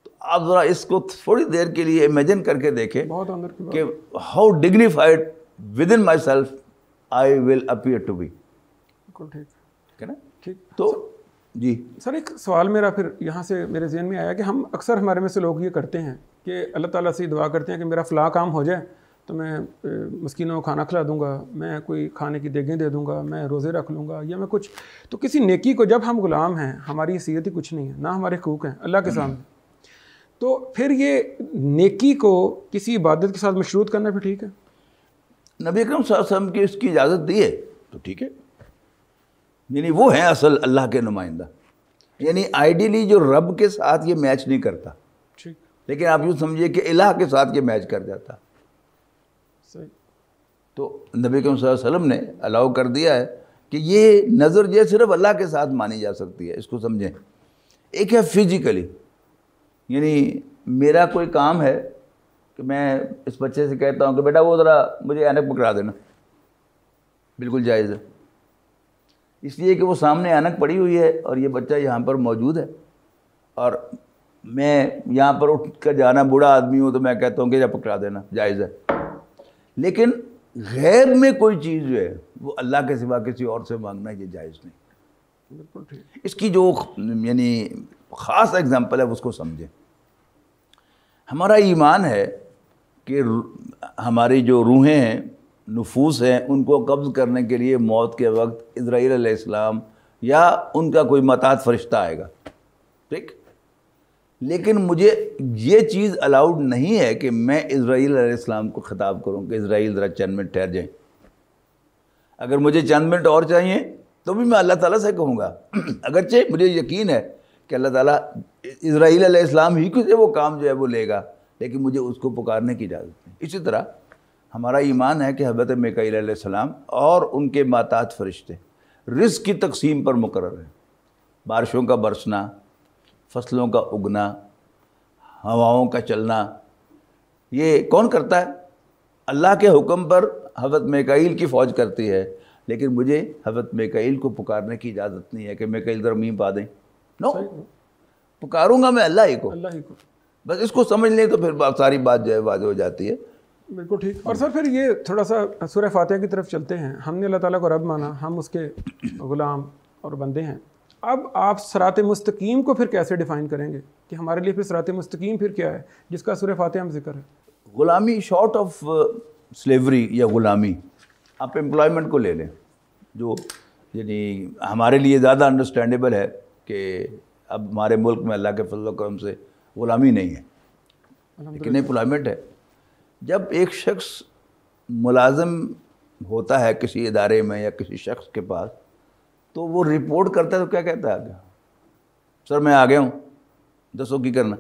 تو آپ ذرا اس کو تھوڑی دیر کے لیے امیجن کر کے دیکھیں کہ how dignified within myself I will appear to be. بالکل ٹھیک ہے نا. ٹھیک. تو جی سر ایک سوال میرا پھر یہاں سے میرے ذہن میں آیا کہ ہم اکثر ہمارے میں سے لوگ یہ کرتے ہیں کہ اللہ تعالیٰ سے دعا کرتے ہیں کہ میرا فلاں کام ہو جائے تو میں مسکینوں کو کھانا کھلا دوں گا, میں کوئی کھانے کی دیگیں دے دوں گا, میں روزے رکھ لوں گا, یا میں کچھ. تو کسی نیکی کو جب ہم غلام ہیں, ہماری حیثیت ہی کچھ نہیں ہے, نہ ہمارے حقوق ہیں اللہ کے سامنے, تو پھر یہ نیکی کو کسی عبادت کے ساتھ مشروط کرنا بھی ٹھیک ہے؟ نبی اکرم صلی اللہ علیہ وسلم کی اس کی اجازت دی ہے تو ٹھیک ہے. یعنی وہ ہیں اصل اللہ کے نمائندہ. یعنی آئیڈیلی جو رب کے ساتھ یہ میچ نہیں کرتا, ٹھیک, لیکن آپ یوں سمجھیے کہ الہ کے ساتھ یہ میچ کر جاتا. صحیح. تو نبی اکرم صلی اللہ علیہ وسلم نے الاؤ کر دیا ہے کہ یہ نظر جو صرف اللہ کے ساتھ مانی جا سکتی ہے. اس کو سمجھیں. ایک ہے فزیکلی, یعنی میرا کوئی کام ہے کہ میں اس بچے سے کہتا ہوں کہ بیٹا وہ ذرا مجھے اینک پکڑا دینا, بالکل جائز ہے, اس لیے کہ وہ سامنے اینک پڑی ہوئی ہے اور یہ بچہ یہاں پر موجود ہے, اور میں یہاں پر اٹھ کر جانا بوڑھا آدمی ہوں تو میں کہتا ہوں کہ جا پکڑا دینا, جائز ہے. لیکن غیب میں کوئی چیز جو ہے وہ اللہ کے سوا کسی اور سے مانگنا یہ جائز نہیں. بالکل ٹھیک. اس کی جو یعنی خاص اگزامپل ہے اس کو سمجھیں. ہمارا ایمان ہے کہ ہماری جو روحیں ہیں, نفوس ہیں, ان کو قبض کرنے کے لیے موت کے وقت اسرائیل علیہ السلام یا ان کا کوئی متعدد فرشتہ آئے گا, ٹھیک. لیکن مجھے یہ چیز الاؤڈ نہیں ہے کہ میں اسرائیل علیہ السلام کو خطاب کروں کہ اسرائیل ذرا چند منٹ ٹھہر جائیں. اگر مجھے چند منٹ اور چاہیے تو بھی میں اللہ تعالیٰ سے کہوں گا, اگرچہ مجھے یقین ہے کہ اللہ تعالیٰ اسرائیل علیہ السلام ہی سے وہ کام جو ہے وہ لے گا, لیکن مجھے اس کو پکارنے کی اجازت نہیں. اسی طرح ہمارا ایمان ہے کہ حضرت میکائیل علیہ السلام اور ان کے ماتحت فرشتے رزق کی تقسیم پر مقرر ہیں. بارشوں کا برسنا, فصلوں کا اگنا, ہواؤں کا چلنا, یہ کون کرتا ہے؟ اللہ کے حکم پر حضرت میکائیل کی فوج کرتی ہے, لیکن مجھے حضرت میکائیل کو پکارنے کی اجازت نہیں ہے کہ میکائیل ذرا میم پا دیں. نو, پکاروں گا میں اللہ ہی کو. بس اس کو سمجھ لیں تو پھر ساری بات جو ہے واضح ہو جاتی ہے. بالکل ٹھیک. اور سر پھر یہ تھوڑا سا سورہ فاتحہ کی طرف چلتے ہیں. ہم نے اللہ تعالیٰ کو رب مانا, ہم اس کے غلام اور بندے ہیں. اب آپ صراط مستقیم کو پھر کیسے ڈیفائن کریں گے کہ ہمارے لیے پھر صراط مستقیم پھر کیا ہے جس کا سورہ فاتحہ میں ذکر ہے؟ غلامی شارٹ آف سلیوری یا غلامی, آپ امپلائمنٹ کو لے لیں, جو یعنی ہمارے لیے زیادہ انڈرسٹینڈیبل ہے کہ اب ہمارے ملک میں اللہ کے فضل و کرم سے غلامی نہیں ہے, لیکن امپلائمنٹ ہے. جب ایک شخص ملازم ہوتا ہے کسی ادارے میں یا کسی شخص کے پاس, تو وہ رپورٹ کرتا ہے تو کیا کہتا ہے آگے؟ سر میں آ گیا ہوں, دسو کی کرنا.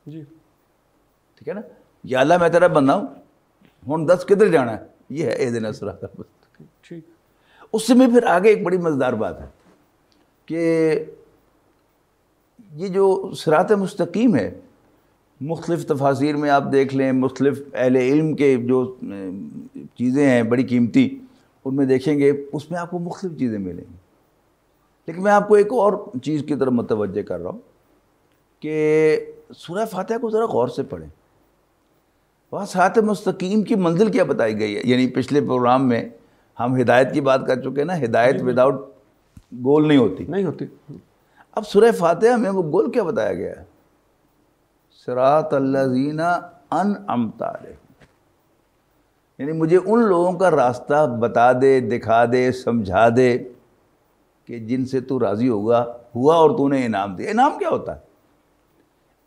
جی ٹھیک ہے نا, یا اللہ میں تیرا بندہ ہوں, دس کدھر جانا ہے, یہ ہے اہدنا الصراط المستقیم. ٹھیک. اس سے میں پھر آگے ایک بڑی مزیدار بات ہے کہ یہ جو صراط مستقیم ہے، مختلف تفاسیر میں آپ دیکھ لیں، مختلف اہل علم کے جو چیزیں ہیں بڑی قیمتی، ان میں دیکھیں گے اس میں آپ کو مختلف چیزیں ملیں گی. لیکن میں آپ کو ایک اور چیز کی طرف متوجہ کر رہا ہوں کہ سورہ فاتحہ کو ذرا غور سے پڑھیں. وہاں صراط مستقیم کی منزل کیا بتائی گئی ہے. یعنی پچھلے پروگرام میں ہم ہدایت کی بات کر چکے نا، ہدایت وداؤٹ گول نہیں ہوتی. اب سورہ فاتحہ میں وہ گول کیا بتایا گیا ہے؟ صراط الذین انعمت علیہم، یعنی مجھے ان لوگوں کا راستہ بتا دے، دکھا دے، سمجھا دے کہ جن سے تو راضی ہوا اور تو نے انعام دیا. انعام کیا ہوتا ہے؟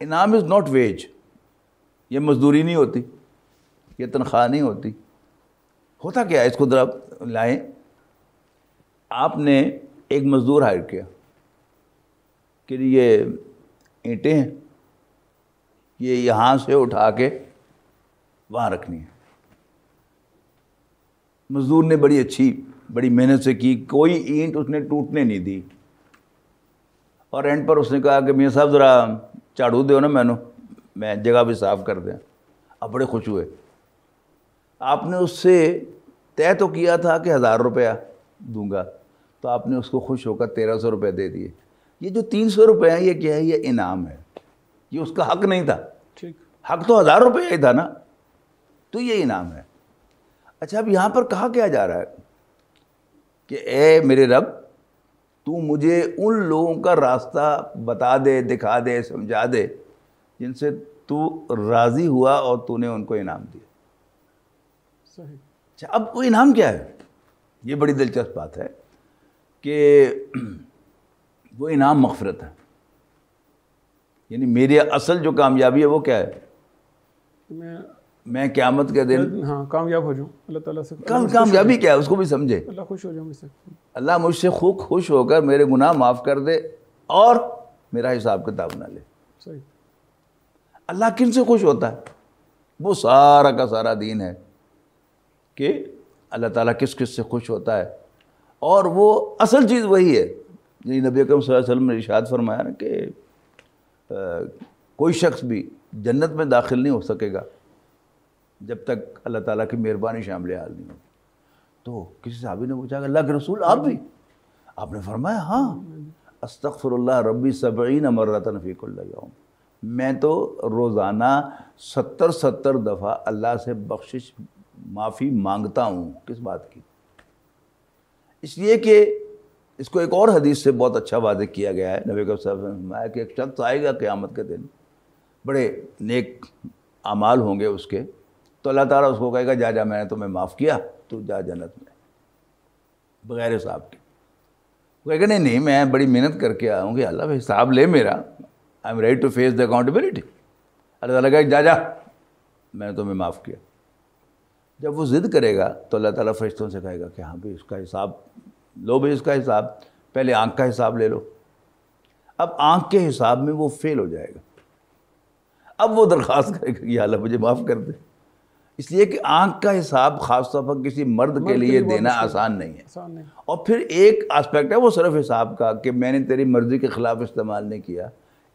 انعام از ناٹ ویج. یہ مزدوری نہیں ہوتی، یہ تنخواہ نہیں ہوتی. ہوتا کیا ہے؟ اس کو ذرا لائیں. آپ نے ایک مزدور ہائر کیا کہ یہ اینٹیں ہیں، یہ یہاں سے اٹھا کے وہاں رکھنی ہے. مزدور نے بڑی محنت سے کی، کوئی اینٹ اس نے ٹوٹنے نہیں دی، اور اینڈ پر اس نے کہا کہ میاں صاحب ذرا جھاڑو دو نا، میں جگہ بھی صاف کر دیں. اب بڑے خوش ہوئے. آپ نے اس سے طے تو کیا تھا کہ 1000 روپیہ دوں گا، تو آپ نے اس کو خوش ہو کر 1300 روپے دے دیے. یہ جو 300 روپے ہیں یہ کیا ہے؟ یہ انعام ہے. یہ اس کا حق نہیں تھا، حق تو 1000 روپے ہی تھا نا، تو یہ انعام ہے. اچھا، اب یہاں پر کہا کیا جا رہا ہے کہ اے میرے رب، تو مجھے ان لوگوں کا راستہ بتا دے، دکھا دے، سمجھا دے جن سے تو راضی ہوا اور تو نے ان کو انعام دیا. صحیح. اچھا، اب وہ انعام کیا ہے؟ یہ بڑی دلچسپ بات ہے کہ وہ انعام مغفرت ہے. یعنی میری اصل جو کامیابی ہے وہ کیا ہے؟ میں قیامت کے دن کامیاب ہو جاؤں اللہ تعالیٰ سے. کامیابی کیا ہے اس کو بھی سمجھے. اللہ خوش ہو جاؤں مجھ سے، اللہ مجھ سے خوش ہو کر میرے گناہ معاف کر دے اور میرا حساب کتاب نہ لے. صحیح. اللہ کن سے خوش ہوتا ہے؟ وہ سارا کا سارا دین ہے کہ اللہ تعالیٰ کس کس سے خوش ہوتا ہے، اور وہ اصل چیز وہی ہے. یعنی نبی اکرم صلی اللہ علیہ وسلم نے ارشاد فرمایا نا کہ کوئی شخص بھی جنت میں داخل نہیں ہو سکے گا جب تک اللہ تعالیٰ کی مہربانی شامل حال نہیں ہوگی. تو کسی صحابی نے پوچھا کہ اللہ کے رسول آپ بھی؟ آپ نے فرمایا ہاں، استغفر اللہ ربی 70 مرۃ فی کل یوم، میں تو روزانہ 70 دفعہ اللہ سے بخشش معافی مانگتا ہوں. کس بات کی؟ اس لیے کہ اس کو ایک اور حدیث سے بہت اچھا واضح کیا گیا ہے. نبی صلی اللہ علیہ وسلم نے فرمایا کہ ایک شخص آئے گا قیامت کے دن، بڑے نیک اعمال ہوں گے اس کے، تو اللہ تعالیٰ اس کو کہے گا جا میں نے تمہیں معاف کیا، تو جا جنت میں بغیر حساب کے. وہ کہے گا نہیں میں بڑی محنت کر کے آیا ہوں کہ اللہ حساب لے میرا، I am ready to face the accountability. اللہ تعالیٰ کہے گا جا میں نے تمہیں معاف کیا. جب وہ ضد کرے گا تو اللہ تعالیٰ فرشتوں سے کہے گا کہ ہاں بھائی اس کا حساب لو، بھائی اس کا حساب، پہلے آنکھ کا حساب لے لو. اب آنکھ کے حساب میں وہ فیل ہو جائے گا. اب وہ درخواست کرے گا کہ اللہ مجھے معاف کر دے. اس لیے کہ آنکھ کا حساب خاص طور پر کسی مرد کے لیے دینا آسان نہیں ہے. اور پھر ایک آسپیکٹ ہے وہ صرف حساب کا کہ میں نے تیری مرضی کے خلاف استعمال نہیں کیا.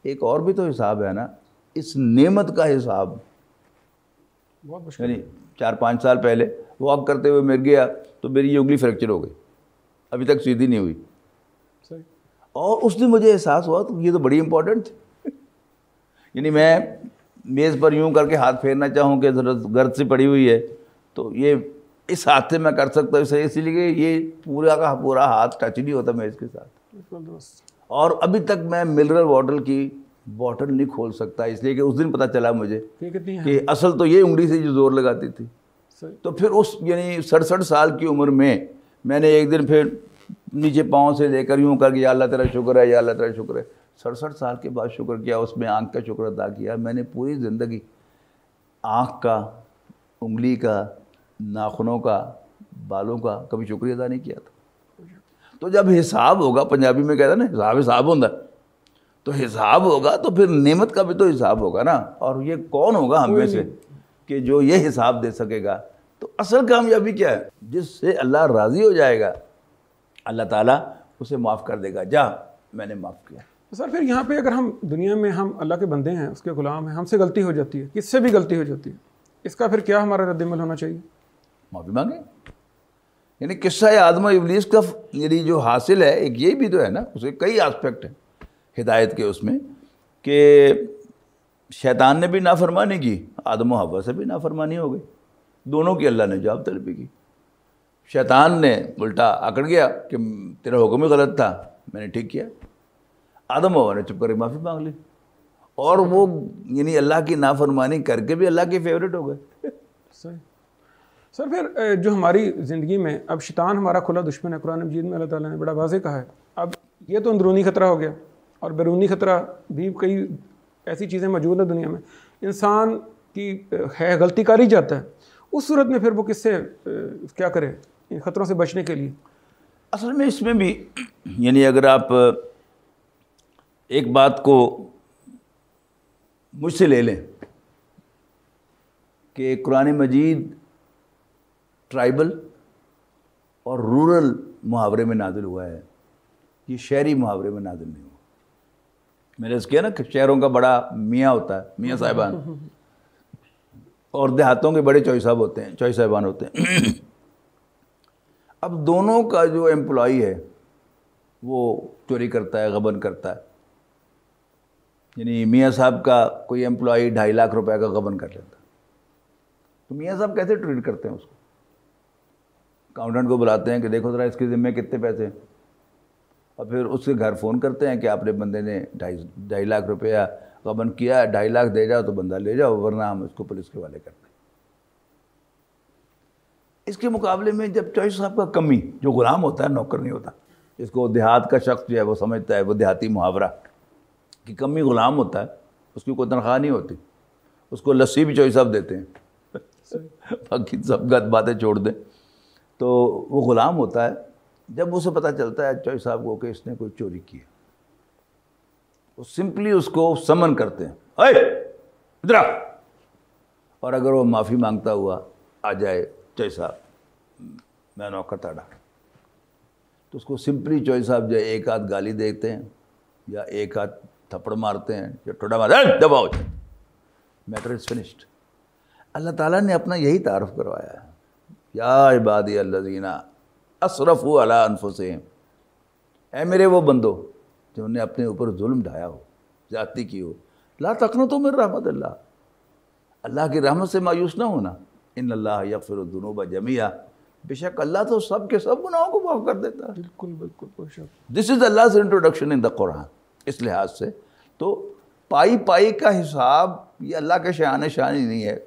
ایک اور بھی تو حساب ہے نا، اس نعمت کا حساب. یعنی 4-5 سال پہلے واک کرتے ہوئے مر گیا تو میری یہ انگلی فریکچر ہو گئی، ابھی تک سیدھی نہیں ہوئی. اور اس دن مجھے احساس ہوا تو یہ تو بڑی امپورٹنٹ تھی. یعنی میں میز پر یوں کر کے ہاتھ پھیرنا چاہوں کہ گرد سے پڑی ہوئی ہے تو یہ اس ہاتھ سے میں کر سکتا ہوں، اس لیے کہ یہ پورا کا پورا ہاتھ ٹچ نہیں ہوتا میز کے ساتھ. اور ابھی تک میں منرل واٹر کی بوٹل نہیں کھول سکتا، اس لیے کہ اس دن پتہ چلا مجھے کہ اصل تو یہ انگلی سے جو زور لگاتی تھی. تو پھر اس یعنی 67 سال کی عمر میں نے ایک دن پھر نیچے پاؤں سے لے کر یوں کر کے یا اللہ تیرا شکر ہے، یا اللہ تیرا شکر ہے. 67 سال کے بعد شکر کیا، اس میں آنکھ کا شکر ادا کیا. میں نے پوری زندگی آنکھ کا، انگلی کا، ناخنوں کا، بالوں کا کبھی شکریہ ادا نہیں کیا تھا. تو جب حساب ہوگا، پنجابی میں کہتا ہے نا حساب ہوتا ہے، تو حساب ہوگا تو پھر نعمت کا بھی تو حساب ہوگا نا. اور یہ کون ہوگا ہم میں سے کہ جو یہ حساب دے سکے گا؟ تو اصل کامیابی کیا ہے؟ جس سے اللہ راضی ہو جائے گا، اللہ تعالیٰ اسے معاف کر دے گا. جا میں نے معاف کیا. تو سر پھر یہاں پہ اگر ہم دنیا میں ہم اللہ کے بندے ہیں، اس کے غلام ہیں، ہم سے غلطی ہو جاتی ہے، کس سے بھی غلطی ہو جاتی ہے، اس کا پھر کیا ہمارا رد عمل ہونا چاہیے؟ معافی مانگیں. یعنی قصہ آدم و ابلیس کا یعنی جو حاصل ہے ایک یہ بھی تو ہے نا، اسے کئی آسپیکٹ ہیں ہدایت کے اس میں، کہ شیطان نے بھی نافرمانی کی، آدم و حوا سے بھی نافرمانی ہو گئی، دونوں کی اللہ نے جواب طلبی کی. شیطان نے الٹا اکڑ گیا کہ تیرا حکم ہی غلط تھا، میں نے ٹھیک کیا. آدم و حوا نے چپ کر کے معافی مانگ لی، اور وہ یعنی اللہ کی نافرمانی کر کے بھی اللہ کے فیوریٹ ہو گئے. صحیح. سر پھر جو ہماری زندگی میں اب شیطان ہمارا کھلا دشمن ہے، قرآن مجید میں اللہ تعالیٰ نے بڑا واضح کہا ہے. اب یہ تو اندرونی خطرہ ہو گیا، اور بیرونی خطرہ بھی کئی ایسی چیزیں موجود ہیں دنیا میں. انسان کی ہے غلطی کر ہی جاتا ہے، اس صورت میں پھر وہ کس سے کیا کرے ان خطروں سے بچنے کے لیے؟ اصل میں اس میں بھی یعنی اگر آپ ایک بات کو مجھ سے لے لیں کہ قرآن مجید ٹرائبل اور رورل محاورے میں نازل ہوا ہے، یہ شہری محاورے میں نازل نہیں ہوا. میں نے اس کیا نا کہ شہروں کا بڑا میاں ہوتا ہے، میاں صاحبان، اور دیہاتوں کے بڑے چوئی صاحب ہوتے ہیں، چوئی صاحبان ہوتے ہیں. اب دونوں کا جو امپلائی ہے وہ چوری کرتا ہے، غبن کرتا ہے. یعنی میاں صاحب کا کوئی امپلائی 2.5 لاکھ روپے کا غبن کر لیتا، تو میاں صاحب کیسے ٹریٹ کرتے ہیں اس کو؟ اکاؤنٹنٹ کو بلاتے ہیں کہ دیکھو ذرا اس کے ذمے کتنے پیسے ہیں، اور پھر اس کے گھر فون کرتے ہیں کہ آپ نے بندے نے 2.5 لاکھ روپیہ غبن کیا ہے، 2.5 لاکھ دے جاؤ تو بندہ لے جاؤ، ورنہ ہم اس کو پولیس کے حوالے کرتے ہیں. اس کے مقابلے میں جب چوئی صاحب کا کمی، جو غلام ہوتا ہے، نوکر نہیں ہوتا، اس کو دیہات کا شخص جو ہے وہ سمجھتا ہے، وہ دیہاتی محاورہ کہ کمی غلام ہوتا ہے، اس کی کوئی تنخواہ نہیں ہوتی، اس کو لسی بھی چوئی صاحب دیتے ہیں، باقی سب باتیں چھوڑ دیں. تو وہ غلام ہوتا ہے، جب اسے پتہ چلتا ہے چوئی صاحب کو کہ اس نے کوئی چوری کی ہے، وہ سمپلی اس کو سمن کرتے ہیں، اے ادھر آ، اور اگر وہ معافی مانگتا ہوا آ جائے، چوئی صاحب میں نوکر تھا، تو اس کو سمپلی چوئی صاحب جو ایک آدھ گالی دیتے ہیں یا ایک آدھ تھپڑ مارتے ہیں یا ٹوٹا مارتے، دباؤ، میٹر از فنشڈ. اللہ تعالیٰ نے اپنا یہی تعارف کروایا ہے، یا عبادی الذین اسرفوا علی انفسہم، اے میرے وہ بندو جنہوں نے اپنے اوپر ظلم ڈھایا ہو، زیادتی کی ہو، لا تقنطوا من رحمت اللہ، اللہ کی رحمت سے مایوس نہ ہونا. ان اللہ یغفر الذنوب جميعا، بے شک اللہ تو سب کے سب گناہوں کو معاف کر دیتا ہے. بالکل بالکل بے شک. دس از Allah's introduction in the قرآن. اس لحاظ سے تو پائی پائی کا حساب یہ اللہ کے شان شان ہی نہیں ہے.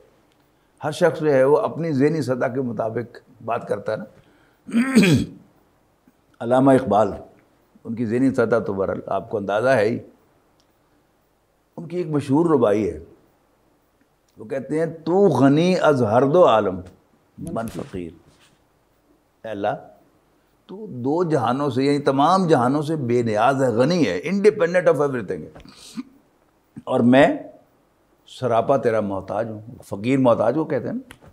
ہر شخص جو ہے وہ اپنی ذہنی سطح کے مطابق بات کرتا ہے نا. علامہ اقبال، ان کی ذہنی سطح تو بہرحال آپ کو اندازہ ہے ہی. ان کی ایک مشہور ربائی ہے، وہ کہتے ہیں تو غنی از ہر دو عالم من فقیر. اے اللہ تو 2 جہانوں سے یعنی تمام جہانوں سے بے نیاز ہے، غنی ہے، انڈیپینڈنٹ آف ایوری تھنگ ہے، اور میں سراپا تیرا محتاج ہوں. فقیر محتاج کو کہتے ہیں نا.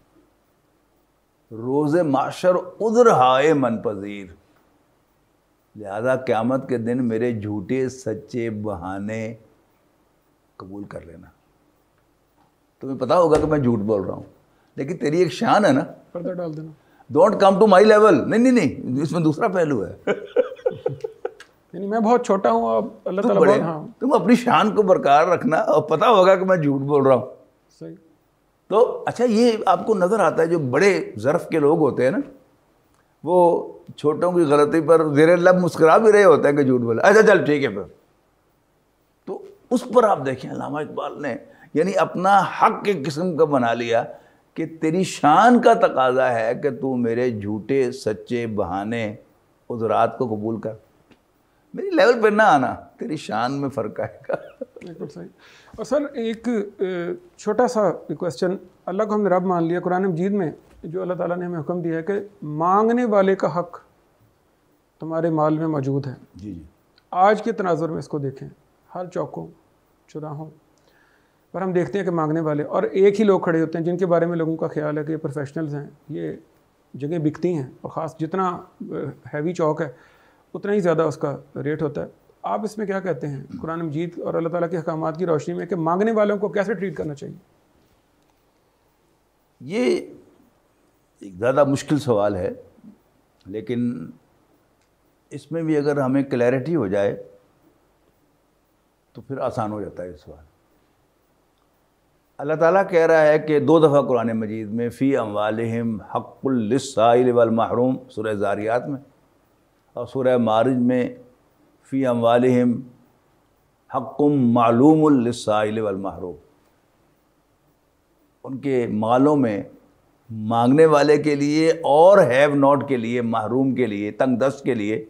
روز معاشر عذر ہائے من پذیر، لہذا قیامت کے دن میرے جھوٹے سچے بہانے قبول کر لینا. تمہیں پتا ہوگا کہ میں جھوٹ بول رہا ہوں، لیکن تیری ایک شان ہے نا، پردہ ڈال دینا. Don't come to my level. نہیں، اس میں دوسرا پہلو ہے. یعنی میں بہت چھوٹا ہوں، اب اللہ تم تعالیٰ بڑے، ہاں تم اپنی شان کو برقرار رکھنا، اور پتا ہوگا کہ میں جھوٹ بول رہا ہوں. صحیح. تو اچھا یہ آپ کو نظر آتا ہے جو بڑے ظرف کے لوگ ہوتے ہیں نا، وہ چھوٹوں کی غلطی پر زیر لب مسکرا بھی رہے ہوتے ہیں کہ جھوٹ بولا، اچھا چل ٹھیک ہے پھر. تو اس پر آپ دیکھیں علامہ اقبال نے یعنی اپنا حق ایک قسم کا بنا لیا کہ تیری شان کا تقاضا ہے کہ تو میرے جھوٹے سچے بہانے عذرات کو قبول کر، میری لیول پہ نہ آنا، تیری شان میں فرق آئے گا. بالکل صحیح. اور سر ایک چھوٹا سا کویسچن، اللہ کو ہم نے رب مان لیا، قرآن مجید میں جو اللہ تعالیٰ نے ہمیں حکم دیا ہے کہ مانگنے والے کا حق تمہارے مال میں موجود ہے. جی جی. آج کے تناظر میں اس کو دیکھیں، ہر چوکوں چوراہوں پر ہم دیکھتے ہیں کہ مانگنے والے، اور ایک ہی لوگ کھڑے ہوتے ہیں جن کے بارے میں لوگوں کا خیال ہے کہ یہ پروفیشنلز ہیں، یہ جگہ بکتی ہیں، اور خاص جتنا ہیوی چوک ہے اتنا ہی زیادہ اس کا ریٹ ہوتا ہے. آپ اس میں کیا کہتے ہیں قرآن مجید اور اللہ تعالیٰ کے احکامات کی روشنی میں کہ مانگنے والوں کو کیسے ٹریٹ کرنا چاہیے؟ یہ ایک زیادہ مشکل سوال ہے، لیکن اس میں بھی اگر ہمیں کلیئرٹی ہو جائے تو پھر آسان ہو جاتا ہے یہ سوال۔ اللہ تعالیٰ کہہ رہا ہے کہ 2 دفعہ قرآن مجید میں فی اموالہم حق للسائل والمحروم، سورہ زاریات میں، اور سورہ معارج میں فی اموالہم حق معلوم للسائل والمحروم، ان کے مالوں میں مانگنے والے کے لیے اور ہیو ناٹ کے لیے، محروم کے لیے، تنگ دست کے لیے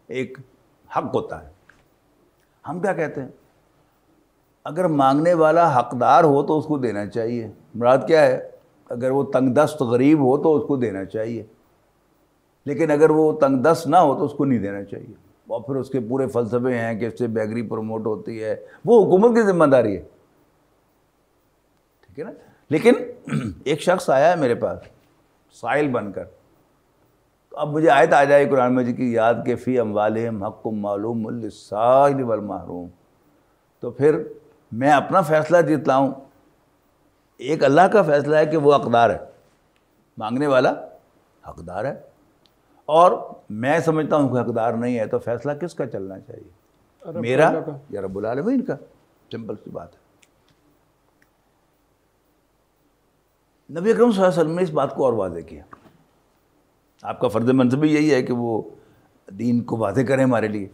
ایک حق ہوتا ہے۔ ہم کیا کہتے ہیں؟ اگر مانگنے والا حقدار ہو تو اس کو دینا چاہیے، مراد کیا ہے؟ اگر وہ تنگ دست غریب ہو تو اس کو دینا چاہیے، لیکن اگر وہ تنگ دست نہ ہو تو اس کو نہیں دینا چاہیے۔ اور پھر اس کے پورے فلسفے ہیں کہ اس سے بیگری پروموٹ ہوتی ہے، وہ حکومت کی ذمہ داری ہے، ٹھیک ہے نا؟ لیکن ایک شخص آیا ہے میرے پاس سائل بن کر، تو اب مجھے آیت آ جائے قرآن مجید کی یاد کہ فی اموالہم حق معلوم للسائل والمحروم، تو پھر میں اپنا فیصلہ جتلاؤں، ایک اللہ کا فیصلہ ہے کہ وہ حقدار ہے، مانگنے والا حقدار ہے، اور میں سمجھتا ہوں کہ حقدار نہیں ہے، تو فیصلہ کس کا چلنا چاہیے؟ میرا یا رب العالمین کا؟ سمپل سی بات ہے۔ نبی اکرم صلی اللہ علیہ وسلم نے اس بات کو اور واضح کیا۔ آپ کا فرض منصب یہی ہے کہ وہ دین کو واضح کریں ہمارے لیے۔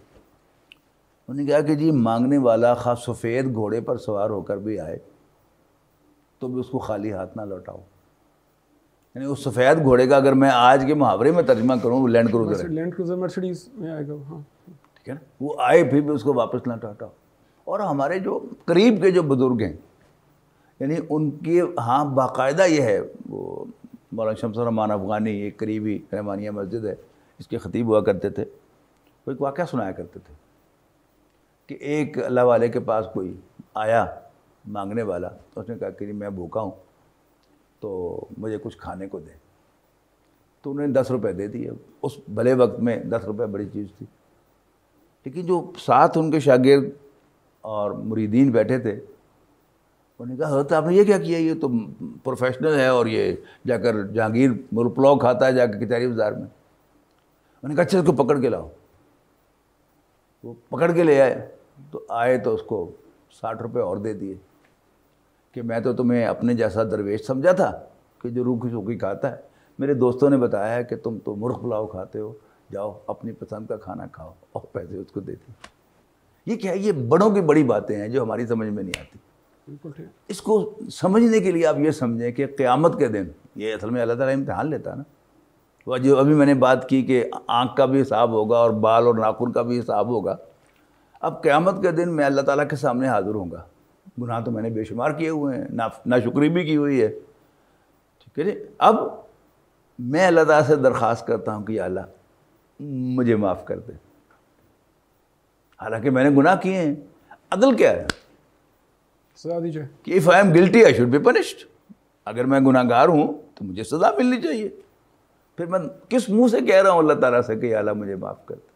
انہوں نے کہا کہ جی مانگنے والا خاص سفید گھوڑے پر سوار ہو کر بھی آئے تو بھی اس کو خالی ہاتھ نہ لوٹاؤ۔ یعنی اس سفید گھوڑے کا اگر میں آج کے محاورے میں ترجمہ کروں، وہ لینڈ کروزر ہے، لینڈ کروزر مرسڈیز میں آئے گا، ہاں ٹھیک ہے نا؟ وہ آئے پھر بھی اس کو واپس نہ لوٹاؤ۔ اور ہمارے جو قریب کے جو بزرگ ہیں، یعنی ان کی ہاں باقاعدہ یہ ہے، وہ مولانا شمس الرحمان افغانی، ایک قریبی رحمانیہ مسجد ہے، اس کے خطیب ہوا کرتے تھے، وہ ایک واقعہ سنایا کرتے تھے کہ ایک اللہ والے کے پاس کوئی آیا مانگنے والا، اس نے کہا کہ میں بھوکا ہوں تو مجھے کچھ کھانے کو دے، تو انہوں نے 10 روپے دے دیے۔ اس بھلے وقت میں 10 روپے بڑی چیز تھی، لیکن جو ساتھ ان کے شاگرد اور مریدین بیٹھے تھے، انہوں نے کہا حضرت آپ نے یہ کیا کیا؟ یہ تو پروفیشنل ہے اور یہ جا کر جہانگیر مر پلاؤ کھاتا ہے جا کے کچہری بازار میں۔ انہوں نے کہا اچھا اس کو پکڑ کے لاؤ۔ وہ پکڑ کے لے آئے، تو آئے تو اس کو 60 روپے اور دے دیے کہ میں تو تمہیں اپنے جیسا درویش سمجھا تھا کہ جو روکھی سوکھی کھاتا ہے، میرے دوستوں نے بتایا ہے کہ تم تو مرغ پلاؤ کھاتے ہو، جاؤ اپنی پسند کا کھانا کھاؤ، اور پیسے اس کو دیتے۔ یہ کیا ہے؟ یہ بڑوں کی بڑی باتیں ہیں جو ہماری سمجھ میں نہیں آتی۔ بالکل ٹھیک۔ اس کو سمجھنے کے لیے آپ یہ سمجھیں کہ قیامت کے دن یہ اصل میں اللہ تعالیٰ امتحان لیتا ہے نا۔ وہ جو ابھی میں نے بات کی کہ آنکھ کا بھی حساب ہوگا اور بال اور ناخن کا بھی حساب ہوگا، اب قیامت کے دن میں اللہ تعالیٰ کے سامنے حاضر ہوں گا۔ گناہ تو میں نے بے شمار کیے ہوئے ہیں، ناشکری بھی کی ہوئی ہے، ٹھیک ہے جی۔ اب میں اللہ تعالیٰ سے درخواست کرتا ہوں کہ یا اللہ مجھے معاف کر دے، حالانکہ میں نے گناہ کیے ہیں۔ عدل کیا ہے؟ سزا دی جائے کہ if I am guilty I should be punished۔ اگر میں گناہ گار ہوں تو مجھے سزا ملنی چاہیے۔ پھر میں کس منہ سے کہہ رہا ہوں اللہ تعالیٰ سے کہ یا اللہ مجھے معاف کر دے؟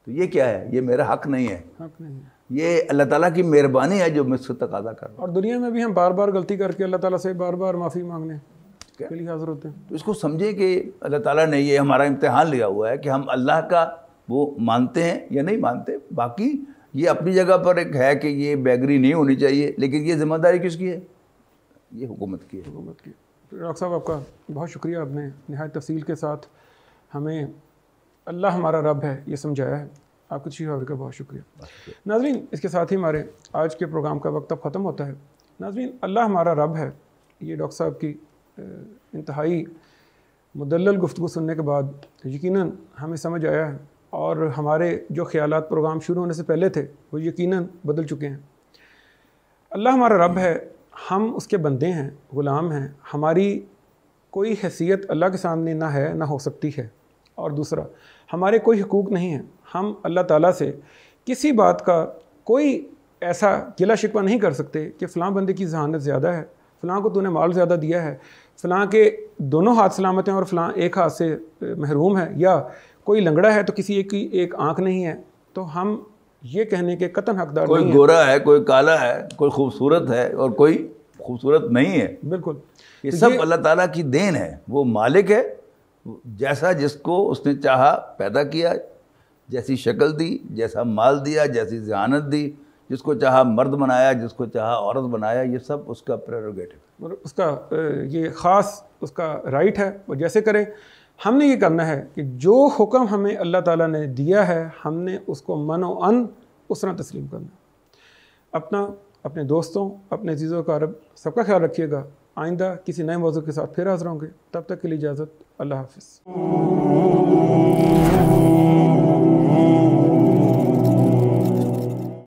تو یہ کیا ہے؟ یہ میرا حق نہیں ہے، حق نہیں ہے۔ یہ اللہ تعالیٰ کی مہربانی ہے جو مجھ سے تقاضا کر رہا ہوں۔ اور دنیا میں بھی ہم بار بار غلطی کر کے اللہ تعالیٰ سے بار بار معافی مانگنے کے لیے حاضر ہوتے ہیں۔ تو اس کو سمجھیں کہ اللہ تعالیٰ نے یہ ہمارا امتحان لیا ہوا ہے کہ ہم اللہ کا وہ مانتے ہیں یا نہیں مانتے۔ باقی یہ اپنی جگہ پر ایک ہے کہ یہ بیگری نہیں ہونی چاہیے، لیکن یہ ذمہ داری کس کی ہے؟ یہ حکومت کی ہے۔ حکومت کی۔ ڈاکٹر صاحب آپ کا بہت شکریہ، آپ نے نہایت تفصیل کے ساتھ ہمیں اللہ ہمارا رب ہے یہ سمجھایا ہے۔ آپ کی تشریح آوری کا بہت شکریہ۔ ناظرین، اس کے ساتھ ہی ہمارے آج کے پروگرام کا وقت اب ختم ہوتا ہے۔ ناظرین، اللہ ہمارا رب ہے، یہ ڈاکٹر صاحب کی انتہائی مدلل گفتگو سننے کے بعد یقیناً ہمیں سمجھ آیا ہے، اور ہمارے جو خیالات پروگرام شروع ہونے سے پہلے تھے وہ یقیناً بدل چکے ہیں۔ اللہ ہمارا رب ہے، ہم اس کے بندے ہیں، غلام ہیں، ہماری کوئی حیثیت اللہ کے سامنے نہ ہے نہ ہو سکتی ہے، اور دوسرا ہمارے کوئی حقوق نہیں ہیں۔ ہم اللہ تعالیٰ سے کسی بات کا کوئی ایسا گلہ شکوہ نہیں کر سکتے کہ فلاں بندے کی ذہانت زیادہ ہے، فلاں کو تو نے مال زیادہ دیا ہے، فلاں کے دونوں ہاتھ سلامت ہیں اور فلاں ایک ہاتھ سے محروم ہے، یا کوئی لنگڑا ہے تو کسی ایک کی ایک آنکھ نہیں ہے۔ تو ہم یہ کہنے کے قطعاً حقدار کوئی نہیں گورا ہے، کوئی کالا ہے، کوئی خوبصورت ہے اور کوئی خوبصورت نہیں ہے. بالکل. یہ سب اللہ تعالیٰ کی دین ہے. وہ مالک ہے، جیسا جس کو اس نے چاہا پیدا کیا، جیسی شکل دی، جیسا مال دیا، جیسی ذہانت دی، جس کو چاہا مرد بنایا، جس کو چاہا عورت بنایا. یہ سب اس کا پریروگیٹو ہے، اور اس کا یہ خاص اس کا رائٹ ہے. وہ جیسے کرے. ہم نے یہ کرنا ہے کہ جو حکم ہمیں اللہ تعالیٰ نے دیا ہے ہم نے اس کو من و ان اس طرح تسلیم کرنا. اپنا، اپنے دوستوں، اپنے عزیزوں کا رب سب کا خیال رکھیے گا. آئندہ کسی نئے موضوع کے ساتھ پھر حاضر ہوں گے. تب تک کے لیے اجازت. اللہ حافظ.